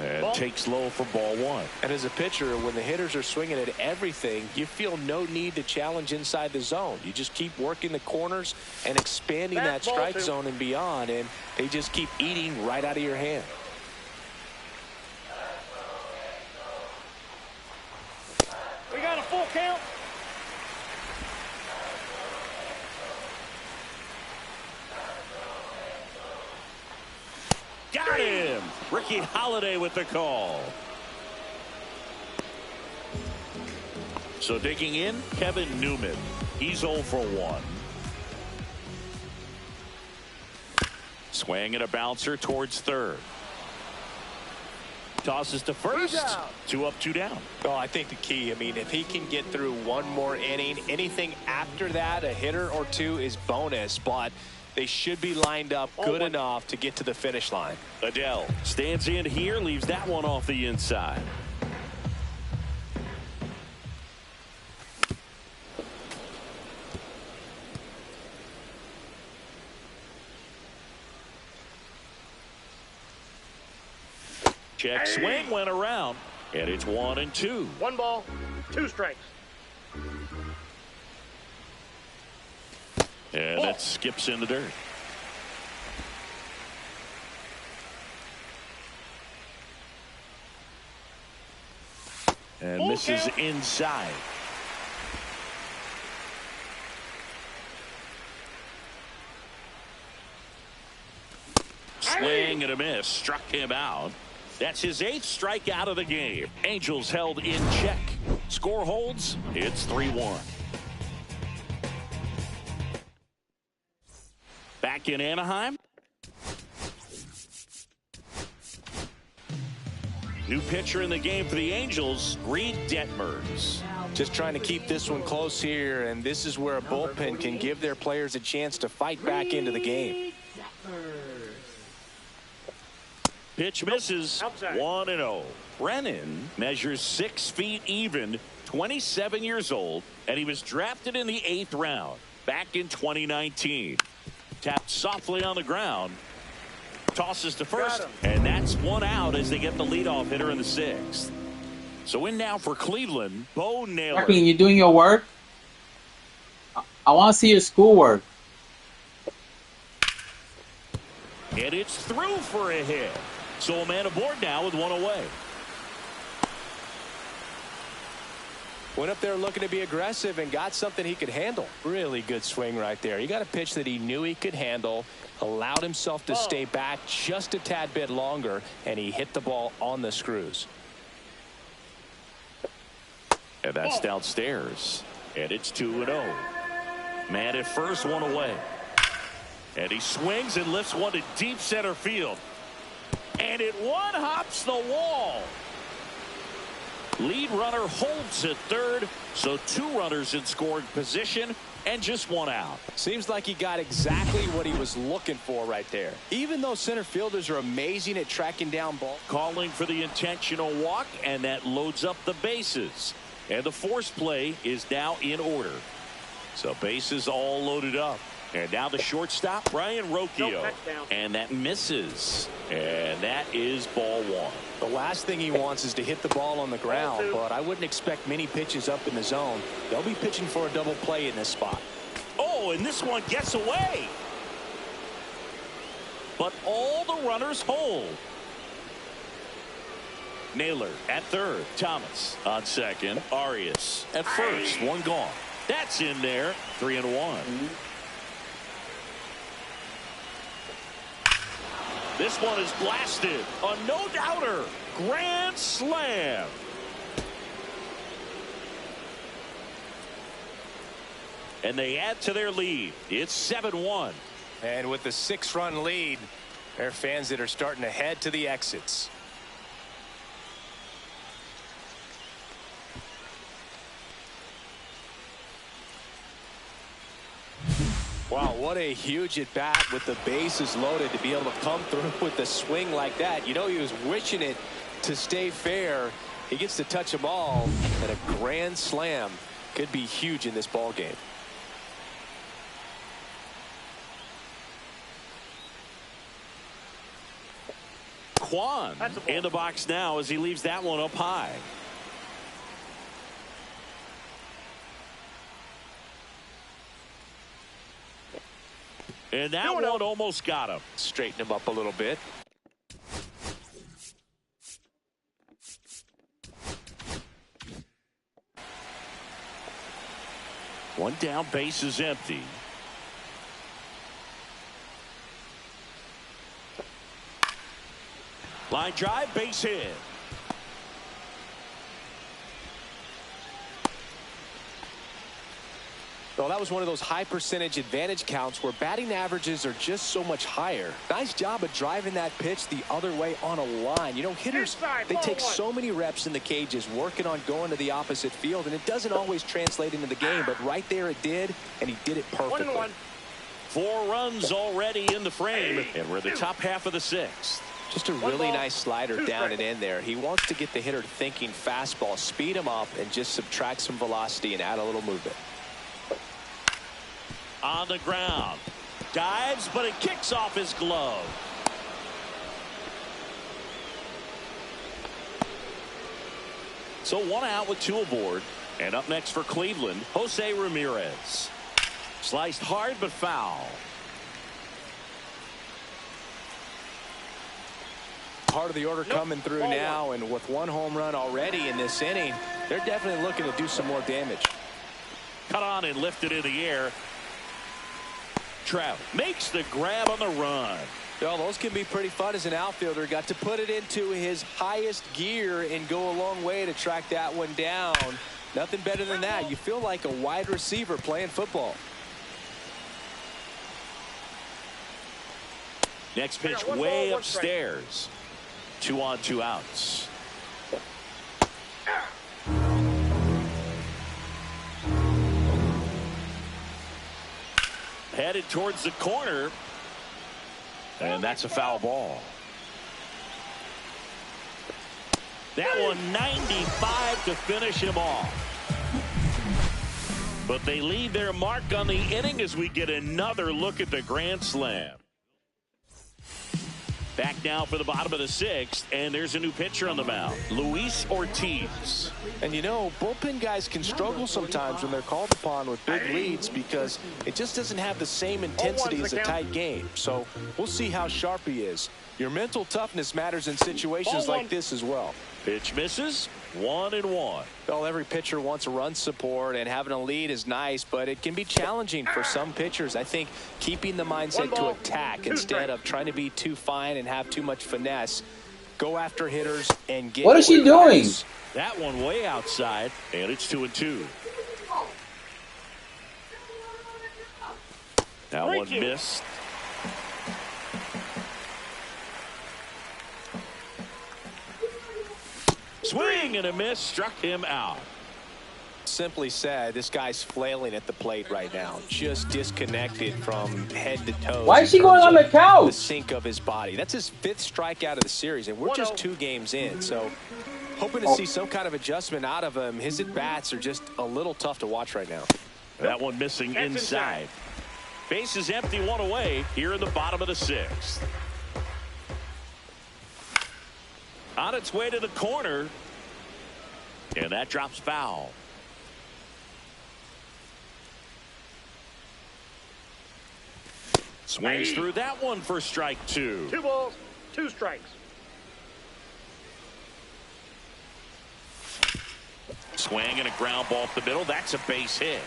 And takes low for ball 1. And as a pitcher, when the hitters are swinging at everything, you feel no need to challenge inside the zone. You just keep working the corners and expanding that strike zone and beyond, and they just keep eating right out of your hand. We got a full count. Got him. Ricky Halotv with the call. So digging in, Kevin Newman. He's 0 for 1. Swing and a bouncer towards third. Tosses to first. 2 up, 2 down. Oh, I think the key, I mean, if he can get through one more inning, anything after that, a hitter or 2 is bonus, but they should be lined up good enough to get to the finish line. Adele stands in here, leaves that one off the inside. Check swing went around, and it's 1-2. 1 ball, 2 strikes. And that skips in the dirt. And misses inside. Swing and a miss. Struck him out. That's his 8th strikeout of the game. Angels held in check. Score holds. It's 3-1. Back in Anaheim. New pitcher in the game for the Angels, Reed Detmers. Just trying to keep this one close here, and this is where a bullpen can give their players a chance to fight back into the game. Pitch misses. 1-0. Brennan measures 6 feet even, 27 years old, and he was drafted in the 8th round back in 2019. Tapped softly on the ground. Tosses to first, and that's 1 out as they get the leadoff hitter in the 6th. So in now for Cleveland, Bo Naylor. Jacqueline, you doing your work? I want to see your schoolwork. And it's through for a hit. So a man aboard now with 1 away. Went up there looking to be aggressive and got something he could handle. Really good swing right there. He got a pitch that he knew he could handle, allowed himself to stay back just a tad bit longer, and he hit the ball on the screws. And that's downstairs. And it's 2-0. Man at first, one away. And he swings and lifts one to deep center field. And it one-hops the wall. Lead runner holds at third, so 2 runners in scoring position and just 1 out. Seems like he got exactly what he was looking for right there. Even though center fielders are amazing at tracking down balls. Calling for the intentional walk, and that loads up the bases. And the force play is now in order. So bases all loaded up. And now the shortstop, Brian Rocchio. And that misses. And that is ball 1. The last thing he wants is to hit the ball on the ground, but I wouldn't expect many pitches up in the zone. They'll be pitching for a double play in this spot. Oh, and this one gets away. But all the runners hold. Naylor at third. Thomas on second. Arias at first. 1 gone. That's in there. 3-1. This one is blasted. A no-doubter. Grand slam. And they add to their lead. It's 7-1. And with the 6-run lead, there are fans that are starting to head to the exits. Wow, what a huge at bat with the bases loaded to be able to come through with a swing like that. You know, he was wishing it to stay fair. He gets to touch them all, and a grand slam could be huge in this ball game. Kwan in the box now as he leaves that one up high. And that one almost got him. Straighten him up a little bit. One down, base is empty. Line drive, base hit. Well, that was one of those high percentage advantage counts where batting averages are just so much higher. Nice job of driving that pitch the other way on a line. You know, hitters, they take so many reps in the cages working on going to the opposite field, and it doesn't always translate into the game, but right there it did, and he did it perfectly. 4 runs already in the frame, and we're in the top half of the 6th. Just a really nice slider down and in there. He wants to get the hitter thinking fastball, speed him up, and just subtract some velocity and add a little movement. On the ground. Dives, but it kicks off his glove. So 1 out with 2 aboard. And up next for Cleveland, Jose Ramirez. Sliced hard but foul. Part of the order coming through now, and with 1 home run already in this inning, they're definitely looking to do some more damage. Cut on and lifted in the air. Trout makes the grab on the run. Well, those can be pretty fun as an outfielder. Got to put it into his highest gear and go a long way to track that one down. Nothing better than that. You feel like a wide receiver playing football. Next pitch way upstairs. 2 on, 2 outs. Headed towards the corner. And that's a foul ball. That one 95 to finish him off. But they leave their mark on the inning as we get another look at the grand slam. Back now for the bottom of the 6th, and there's a new pitcher on the mound, Luis Ortiz. And you know, bullpen guys can struggle sometimes when they're called upon with big leads because it just doesn't have the same intensity as a tight game. So we'll see how sharp he is. Your mental toughness matters in situations like this as well. Pitch misses. 1-1. Well, every pitcher wants a run support, and having a lead is nice, but it can be challenging for some pitchers. I think keeping the mindset to attack instead of trying to be too fine and have too much finesse. Go after hitters and get. What is she doing? That one way outside, and it's 2-2. That one missed. Swing and a miss, struck him out. Simply said, this guy's flailing at the plate right now, just disconnected from head to toe. Why is he going on the couch? The sink of his body. That's his 5th strikeout of the series, and we're just 2 games in. So hoping to see some kind of adjustment out of him. His at-bats are just a little tough to watch right now. That one missing inside. Base is empty, 1 away here in the bottom of the 6th. On its way to the corner, and that drops foul. Swings through that one for strike 2. 2 balls, 2 strikes. Swing and a ground ball up the middle. That's a base hit.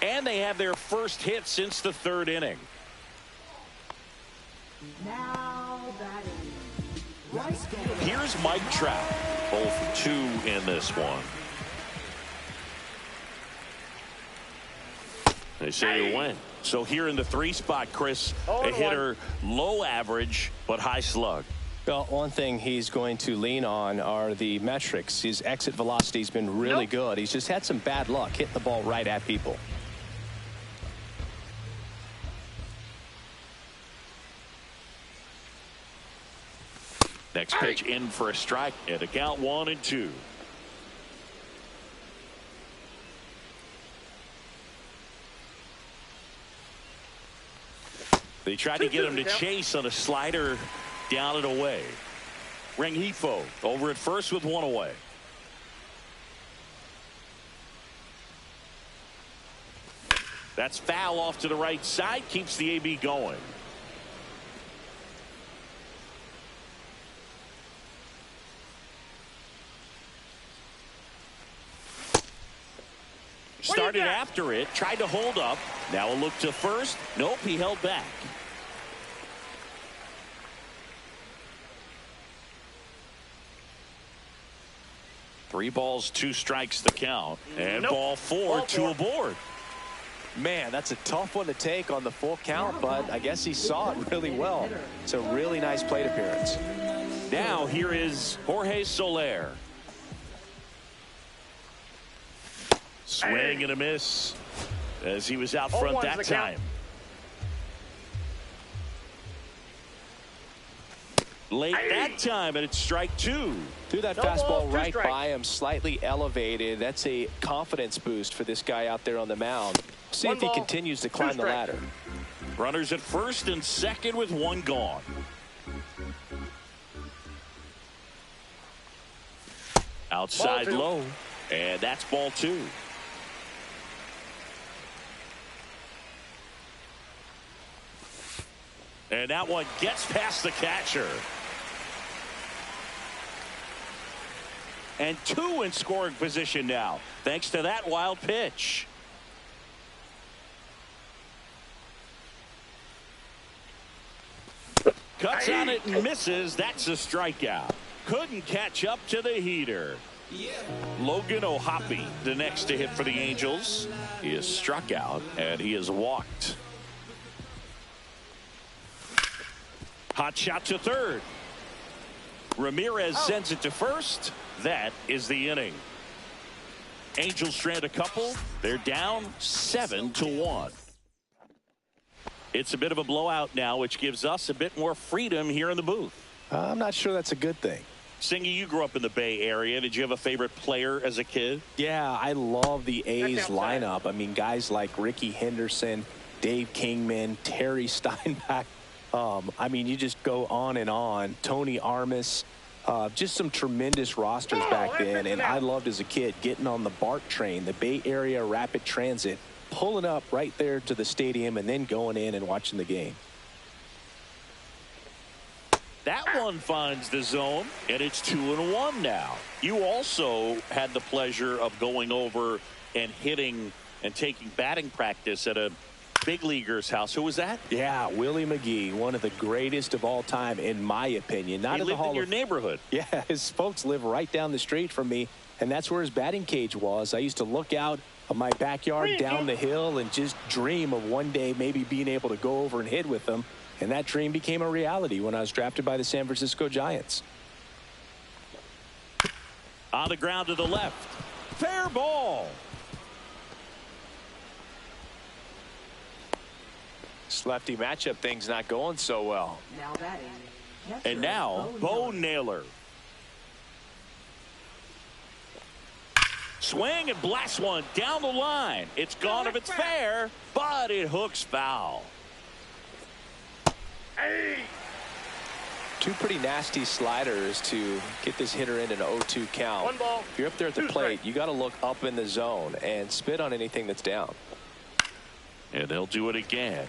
And they have their first hit since the 3rd inning. Now batting. Here's Mike Trout. 0 for 2 in this one. They say you win. So here in the 3 spot, Chris, a hitter low average but high slug. Well, one thing he's going to lean on are the metrics. His exit velocity has been really good. He's just had some bad luck hitting the ball right at people. Next pitch in for a strike at a count 1-2. They tried to get him to chase on a slider down and away. Rengifo over at first with 1 away. That's foul off to the right side, keeps the AB going. Started after it, tried to hold up. Now a look to first. Nope, he held back. Three balls, 2 strikes the count. And ball 4, 2 aboard. Man, that's a tough one to take on the full count, but I guess he saw it really well. It's a really nice plate appearance. Now here is Jorge Soler. Swing and a miss as he was out front that time. Late that time, and it's strike 2. Threw that fastball right by him, slightly elevated. That's a confidence boost for this guy out there on the mound. See if he continues to climb the ladder. Runners at first and second with 1 gone. Outside low, and that's ball 2. And that one gets past the catcher. And 2 in scoring position now, thanks to that wild pitch. Cuts on it and misses. That's a strikeout. Couldn't catch up to the heater. Logan O'Hoppe, the next to hit for the Angels. He is struck out and he is walked. Hot shot to third. Ramirez sends it to first. That is the inning. Angels strand a couple. They're down 7-1. It's a bit of a blowout now, which gives us a bit more freedom here in the booth. I'm not sure that's a good thing. Singy, you grew up in the Bay Area. Did you have a favorite player as a kid? Yeah, I love the A's lineup. I mean, guys like Ricky Henderson, Dave Kingman, Terry Steinbach. I mean, you just go on and on. Tony Armas. Just some tremendous rosters back then, and I loved as a kid getting on the BART train, the Bay Area Rapid Transit, pulling up right there to the stadium and then going in and watching the game. That one finds the zone, and it's 2-1 now. You also had the pleasure of going over and hitting and taking batting practice at a big leaguer's house. Who was that? Yeah, Willie McGee, one of the greatest of all time, in my opinion. Not he lived in your neighborhood. Yeah, his folks live right down the street from me, and that's where his batting cage was. I used to look out my backyard down the hill and just dream of one day maybe being able to go over and hit with them. And that dream became a reality when I was drafted by the San Francisco Giants. On the ground to the left. Fair ball. This lefty matchup thing's not going so well. Now batting. And now Bo Naylor. Swing and blast one down the line. It's gone if it's fair, but it hooks foul. Hey. Two pretty nasty sliders to get this hitter in an 0-2 count. One ball, if you're up there at the two plate, strikes. you got to look up in the zone and spit on anything that's down. And they'll do it again.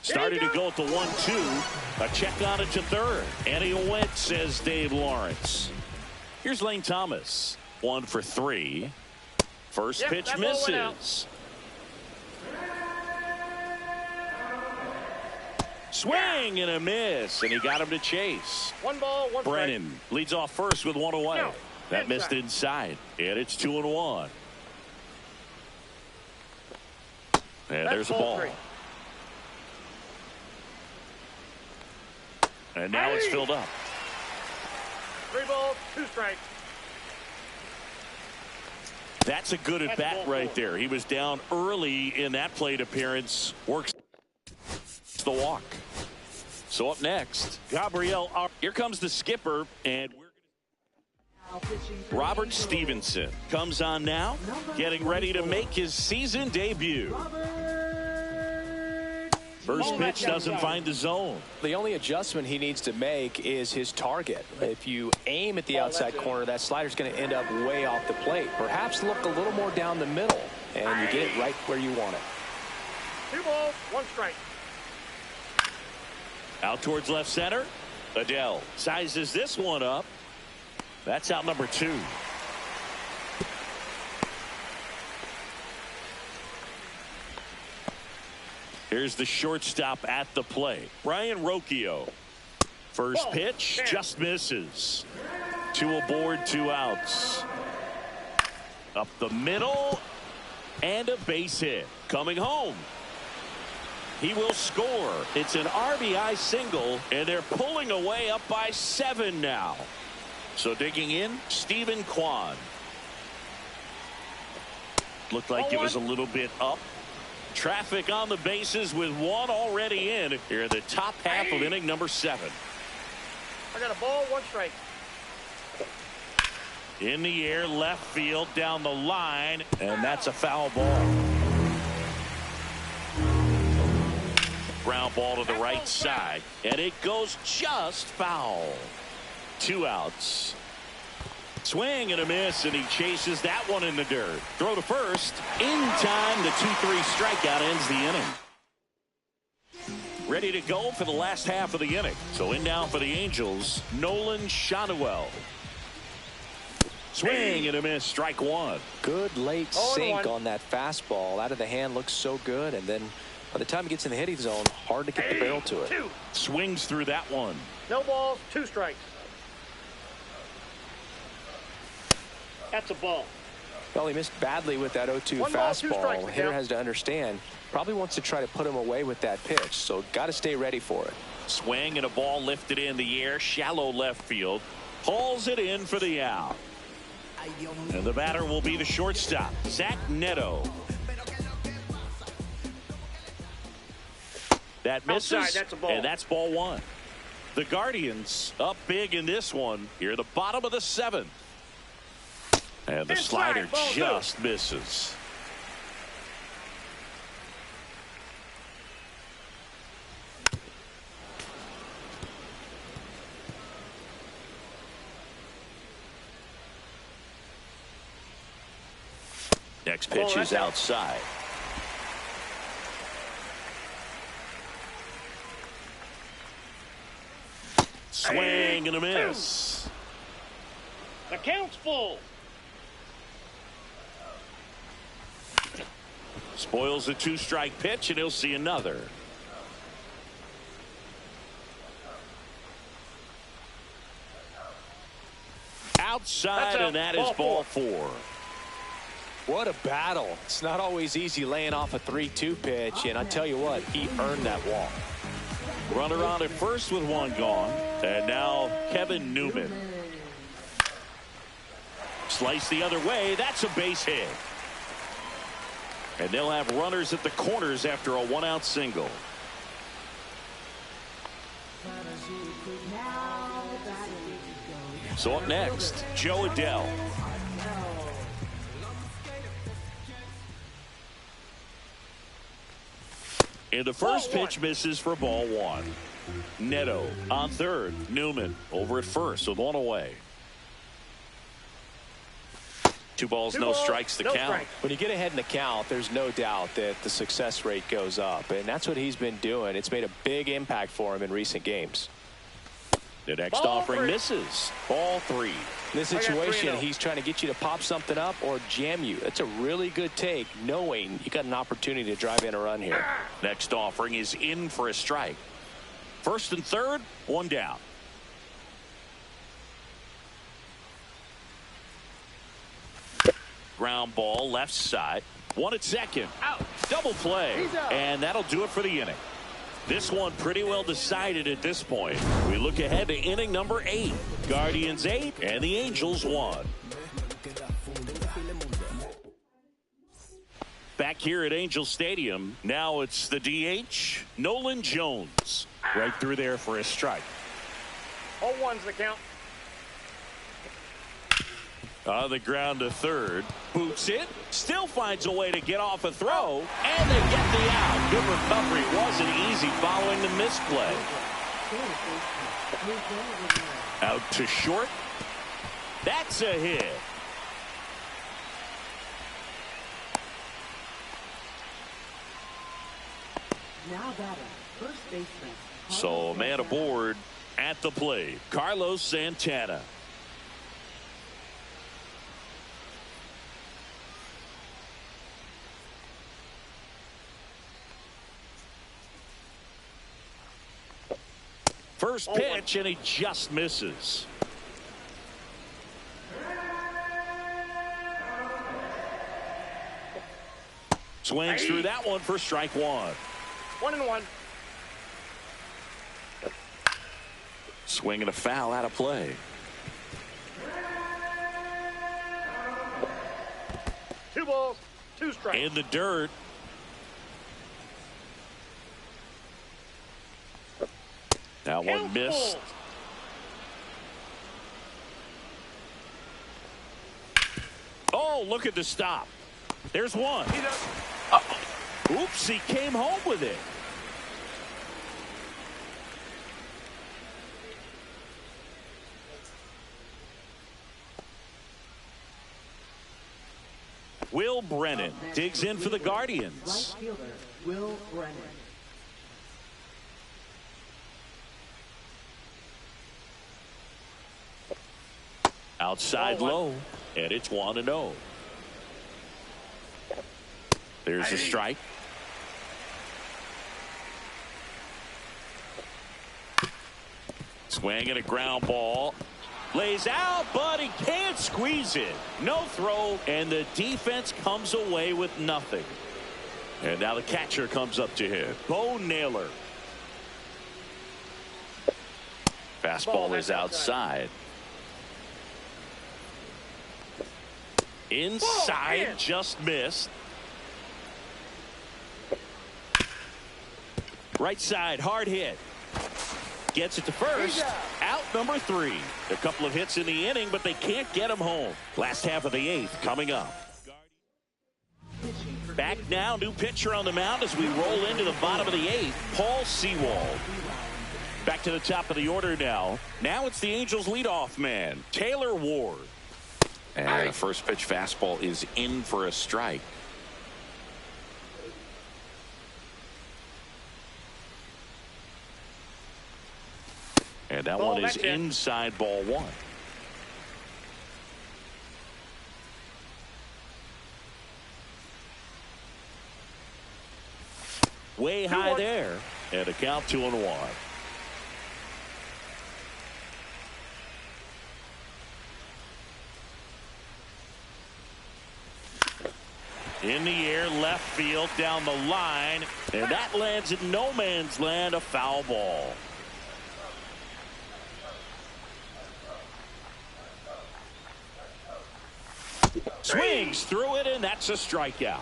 Started to go at the 1-2. A check on it to third. And he went, says Dave Lawrence. Here's Lane Thomas. 1 for 3. First pitch misses. Swing and a miss, and he got him to chase. One ball, one Brennan leads off first with one away. No, that missed inside, and it's 2-1. And there's a ball. 3. And now it's filled up. 3 balls, 2 strikes. That's a good at bat right there. He was down early in that plate appearance. Works the walk. So up next, Gabriel. Here comes the skipper, and Robert Stevenson comes on now, getting ready to make his season debut. First pitch doesn't find the zone. The only adjustment he needs to make is his target. If you aim at the outside corner, that slider's going to end up way off the plate. Perhaps look a little more down the middle, and you get it right where you want it. 2 balls, 1 strike. Out towards left center. Adele sizes this one up. That's out number 2. Here's the shortstop at the plate, Brian Rocchio. First pitch just misses. 2 aboard, 2 outs. Up the middle, and a base hit. Coming home. He will score. It's an RBI single, and they're pulling away up by 7 now. So digging in, Stephen Kwan. Looked like it was a little bit up. Traffic on the bases with 1 already in here in the top half of inning number 7. I got a ball, 1 strike. In the air, left field, down the line, and that's a foul ball. Ground ball to the right side, and it goes just foul. 2 outs. Swing and a miss, and he chases that one in the dirt. Throw to first. In time, the 2-3 strikeout ends the inning. Ready to go for the last half of the inning. So in now for the Angels, Nolan Shanuel. Swing and a miss, strike 1. Good late sink on that fastball. Out of the hand, looks so good, and then by the time he gets in the hitting zone, hard to get the barrel to it. 2. Swings through that one. No balls, 2 strikes. That's a ball. Well, he missed badly with that 0-2 1 ball, 2 fastball. strikes, Hitter has to understand, probably wants to try to put him away with that pitch, so got to stay ready for it. Swing and a ball lifted in the air, shallow left field. Hauls it in for the out. And the batter will be the shortstop, Zach Neto. That misses, outside, that's a ball. and that's ball 1. The Guardians up big in this one here at the bottom of the 7th. And the Inside, slider ball 2. just misses. Next pitch is outside. Swing and a miss. The count's full. Spoils a 2-strike pitch, and he'll see another. outside, and that is ball 4. What a battle. It's not always easy laying off a 3-2 pitch, and I tell you what, he earned that walk. Runner on at first with one gone, and now Kevin Newman. Slice the other way. That's a base hit. And they'll have runners at the corners after a 1-out single. So up next, Joe Adell. And the first pitch misses for ball 1. Neto on third. Newman over at first with 1 away. 2 balls, no strikes, the count. When you get ahead in the count, there's no doubt that the success rate goes up, and that's what he's been doing. It's made a big impact for him in recent games. The next offering misses. Ball 3. In this situation, he's trying to get you to pop something up or jam you. That's a really good take, knowing you got an opportunity to drive in a run here. Next offering is in for a strike. First and third, 1 down. Ground ball left side. 1 at second. Out. Double play. And that'll do it for the inning. This one pretty well decided at this point. We look ahead to inning number 8. Guardians 8 and the Angels 1. Back here at Angel Stadium, now it's the DH, Nolan Jones. Right through there for a strike. 0-1's the count. On the ground to third. Boots it. Still finds a way to get off a throw. And they get the out. Good recovery. Wasn't easy following the misplay. Out to short. That's a hit. Now batting, first baseman. So a man aboard at the plate. Carlos Santana. First pitch, and he just misses. Swings through that one for strike 1. 1-1. Swing and a foul out of play. Two balls, 2 strikes. In the dirt. That one missed. Oh, look at the stop. There's one. Oops, he came home with it. Will Brennan digs in for the Guardians. Right fielder, Will Brennan. Outside low, and it's 1-0. There's a strike. Swing and a ground ball. Lays out, but he can't squeeze it. No throw, and the defense comes away with nothing. And now the catcher comes up to him. Bo Naylor. Fastball is outside. Inside, just missed. Right side, hard hit. Gets it to first. Out number 3. A couple of hits in the inning, but they can't get him home. Last half of the 8th coming up. Back now, new pitcher on the mound as we roll into the bottom of the 8th. Paul Sewald. Back to the top of the order now. Now it's the Angels leadoff man, Taylor Ward. And a first pitch fastball is in for a strike. And that one is inside, ball 1. Way high there. And a count 2-1. In the air, left field, down the line, and that lands in no man's land, a foul ball. Swings through it, and that's a strikeout.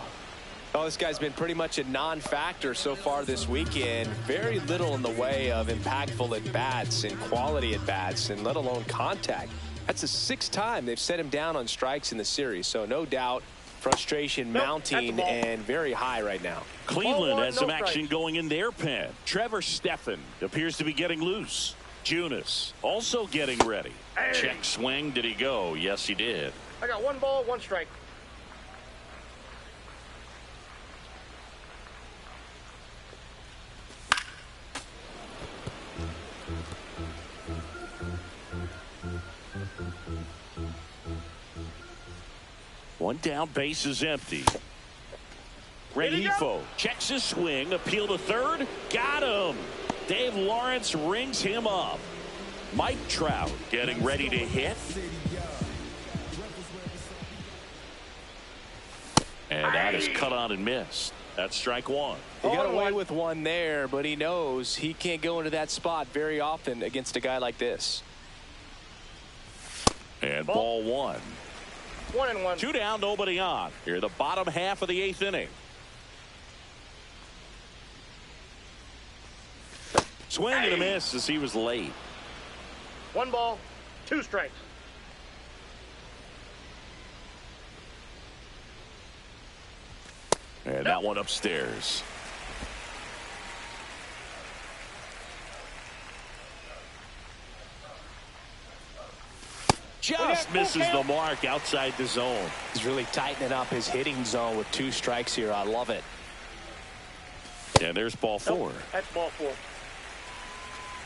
Oh, this guy's been pretty much a non-factor so far this weekend. Very little in the way of impactful at-bats and quality at-bats, and let alone contact. That's the 6th time they've set him down on strikes in the series, so no doubt frustration mounting and very high right now. Cleveland has some action going in their pen. Trevor Stephan appears to be getting loose. Junis also getting ready. Check swing. Did he go? Yes, he did. I got 1 ball, 1 strike. One down, base is empty. Rengifo checks his swing, appeal to third, got him. Dave Lawrence rings him up. Mike Trout getting ready to hit. And that is cut on and missed. That's strike one. He got away with one there, but he knows he can't go into that spot very often against a guy like this. And ball one. 1-1. 2 down, nobody on. Here, the bottom half of the 8th inning. Swing and a miss as he was late. 1 ball, 2 strikes. And that one upstairs. Just misses the mark outside the zone. He's really tightening up his hitting zone with 2 strikes here. I love it. And there's ball 4. That's ball 4.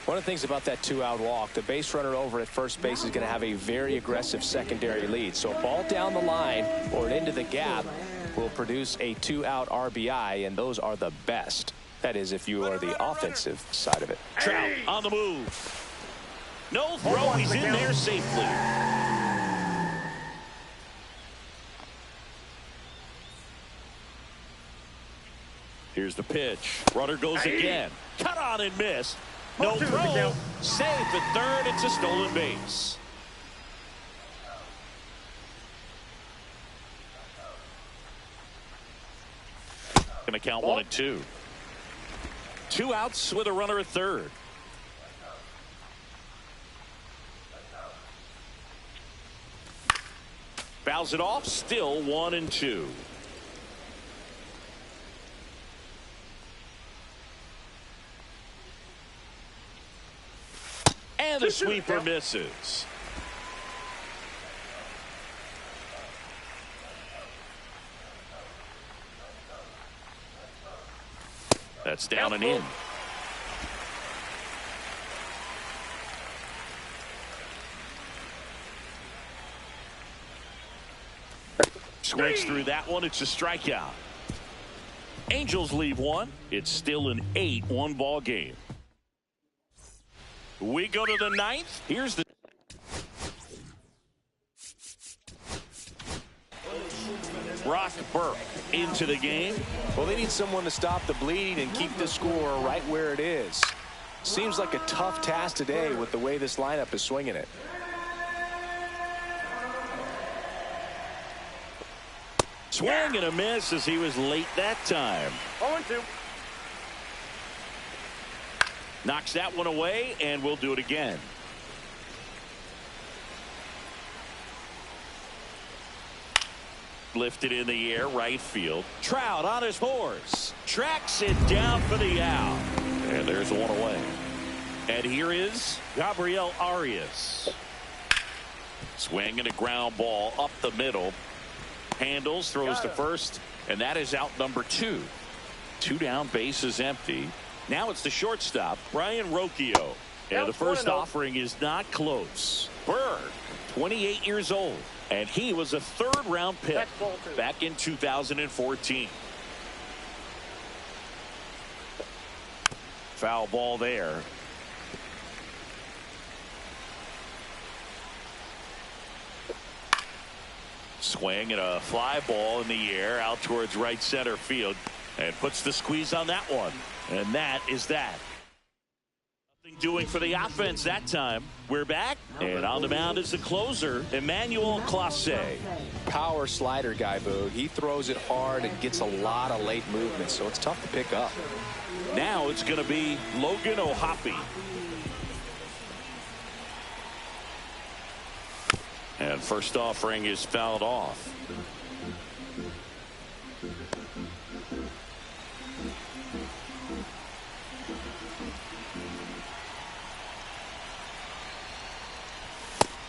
One of the things about that 2-out walk, the base runner over at first base is going to have a very aggressive secondary lead. So a ball down the line or into the gap will produce a 2-out RBI, and those are the best. That is, if you are the offensive side of it. Trout on the move. No throw. He's in there safely. Here's the pitch. Runner goes again. Cut on and miss. No throw. Safe at third. It's a stolen base. Going to count 1 and 2. 2 outs with a runner at third. Fouls it off. Still 1 and 2. And the sweeper misses. That's down and in. Swings through that one. It's a strikeout. Angels leave one. It's still an 8-1 ball game. We go to the 9th. Here's the Brock Burke into the game. Well, they need someone to stop the bleed and keep the score right where it is. Seems like a tough task today with the way this lineup is swinging it. Swing and a miss as he was late that time. 0-2. Knocks that one away, and we'll do it again. Lifted in the air, right field. Trout on his horse. Tracks it down for the out. And there's one away. And here is Gabriel Arias. Swing and a ground ball up the middle. Handles, throws to first, and that is out number 2. 2 down, base is empty. Now it's the shortstop, Brian Rocchio. And the first offering is not close. Burke, 28 years old, and he was a 3rd-round pick back in 2014. Foul ball there. Swing and a fly ball in the air out towards right center field, and puts the squeeze on that one. And that is that. Nothing doing for the offense that time. We're back, and on the mound is the closer, Emmanuel Clase. Power slider guy, Boo. He throws it hard and gets a lot of late movement, so it's tough to pick up. Now it's going to be Logan O'Hoppe. And first offering is fouled off.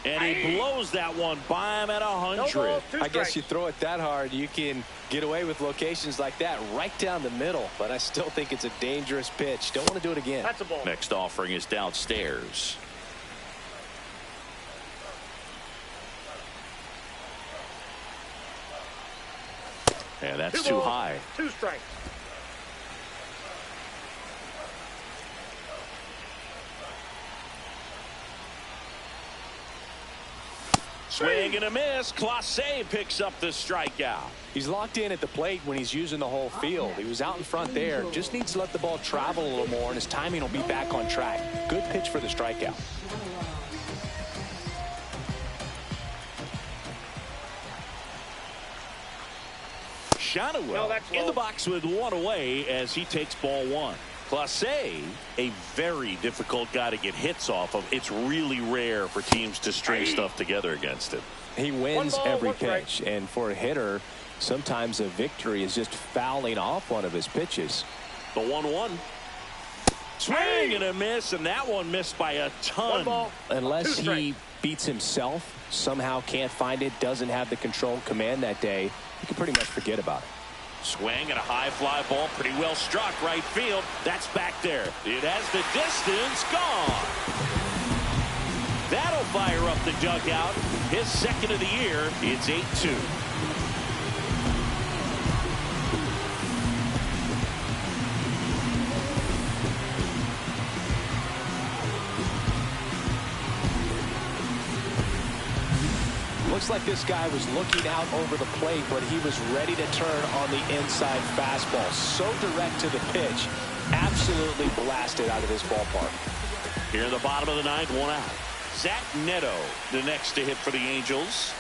And he blows that one by him at 100. I guess you throw it that hard, you can get away with locations like that right down the middle. But I still think it's a dangerous pitch. Don't want to do it again. That's a ball. Next offering is downstairs. And that's too high. 2 strikes. Swing and a miss. Clase picks up the strikeout. He's locked in at the plate when he's using the whole field. He was out in front there. Just needs to let the ball travel a little more, and his timing will be back on track. Good pitch for the strikeout. Shonowell in the box with one away as he takes ball 1. Clase, a very difficult guy to get hits off of. It's really rare for teams to string stuff together against him. He wins every pitch, and for a hitter, sometimes a victory is just fouling off one of his pitches. The 1-1. Swing and a miss, and that one missed by a ton. Unless he beats himself, somehow can't find it, doesn't have the control command that day, you can pretty much forget about it. Swing and a high fly ball, pretty well struck right field. That's back there. It has the distance, gone. That'll fire up the dugout. His second of the year. It's 8-2. Looks like this guy was looking out over the plate, but he was ready to turn on the inside fastball. So direct to the pitch. Absolutely blasted out of this ballpark. Here in the bottom of the 9th, 1 out. Zach Neto, the next to hit for the Angels.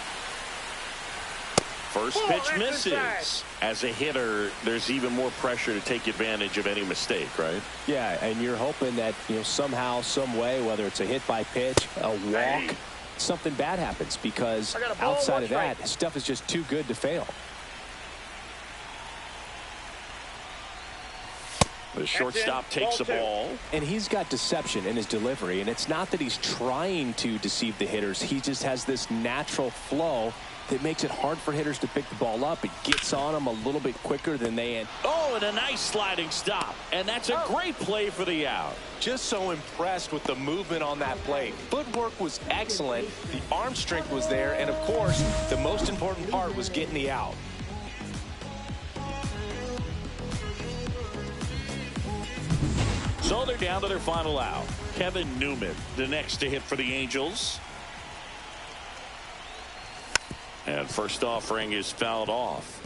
First pitch misses. As a hitter, there's even more pressure to take advantage of any mistake, right? Yeah, and you're hoping that, somehow, some way, whether it's a hit by pitch, a walk, something bad happens, because outside of that, stuff is just too good to fail. The shortstop takes the ball. And he's got deception in his delivery, and it's not that he's trying to deceive the hitters. He just has this natural flow that makes it hard for hitters to pick the ball up. It gets on them a little bit quicker than they. Oh, and a nice sliding stop. And that's a great play for the out. Just so impressed with the movement on that play. Footwork was excellent. The arm strength was there. And, of course, the most important part was getting the out. So they're down to their final out. Kevin Newman, the next to hit for the Angels. And first offering is fouled off.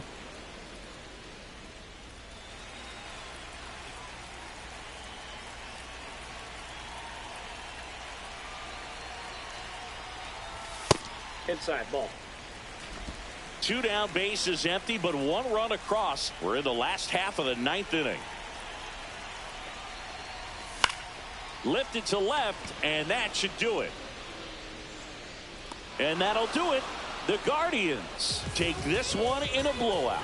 Inside ball. 2 down, base is empty, but 1 run across. We're in the last half of the 9th inning. Lifted to left, and that should do it. And that'll do it. The Guardians take this one in a blowout.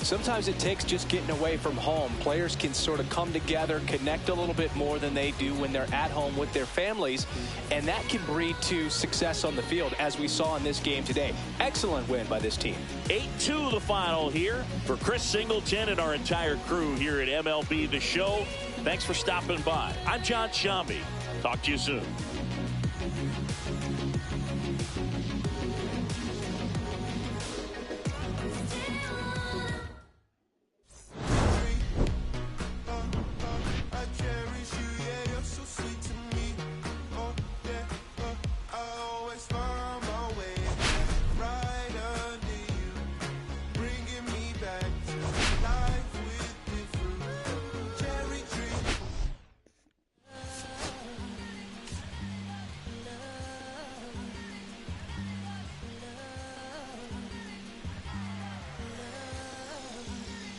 Sometimes it takes just getting away from home. Players can sort of come together, connect a little bit more than they do when they're at home with their families, and that can breed to success on the field, as we saw in this game today. Excellent win by this team. 8-2 the final here. For Chris Singleton and our entire crew here at MLB The Show, thanks for stopping by. I'm John Shambi. Talk to you soon.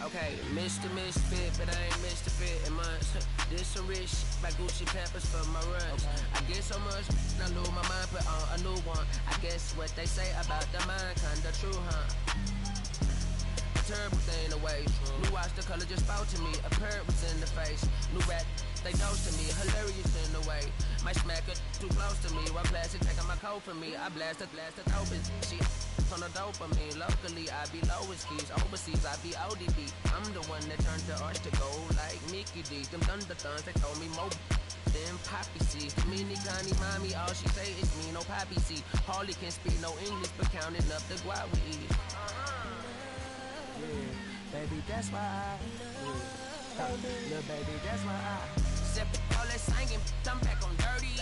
Okay, Mr. Misfit, but I ain't Mr. Fit in months. This some rich by Gucci Pampers for my runs. I get so much, I lose my mind, put on a new one. I guess what they say about the mind, kinda true, huh? A terrible thing to waste. New watch, the color just spoke to me. A parrot was in the face. New rat, they dose to me. Hilarious in the way. My smack it too close to me. One plastic taking my coat from me. I blast it open. She on the dopamine. Locally, I be lowest keys. Overseas, I be ODB. I'm the one that turned the arch to gold like Mickey D. Them thunder thuns, they told me more than poppy seeds. Mini Connie mommy, all she say is me, no poppy seed. Harley can speak no English, but counting up the guap we eat. Yeah, baby, that's why I little baby, that's why I Sip all that singing, I'm back on dirty.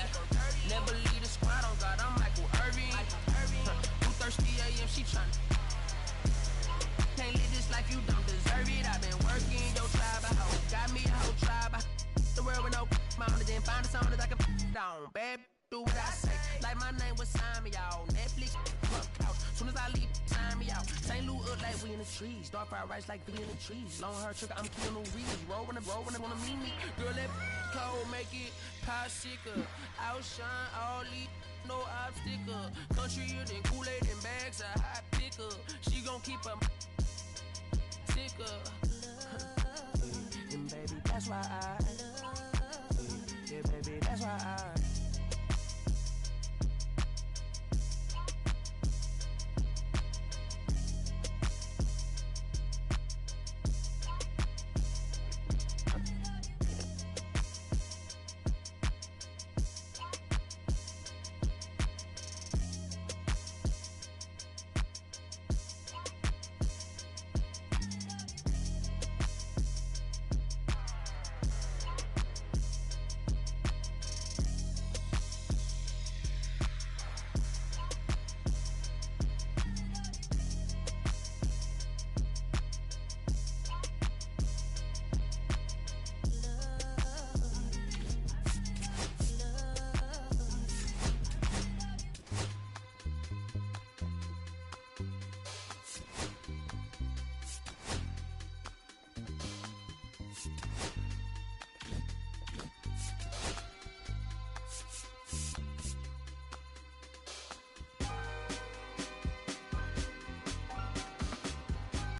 Never leave the squad on God, I'm Michael Irving. 2:30 a.m. she tryna. Can't live this life, you don't deserve it. I've been working, your tribe, a hoe. Got me a whole tribe. The world with no mountain, then find a song that I can down. Bad, do what I say. Like my name was sign me out. Netflix, fuck out. Soon as I leave, sign me out. St. Louis up like we in the trees. Dark fried rice like we in the trees. Long hair trigger, I'm killing no reasons. Rolling, wanna meet me. Girl, that cold, make it popsicle. Outshine all these. No obstacle. Country and Kool-Aid and bags a hot picker. She gon' keep her sicker. And baby, that's why I. Yeah, baby, that's why I.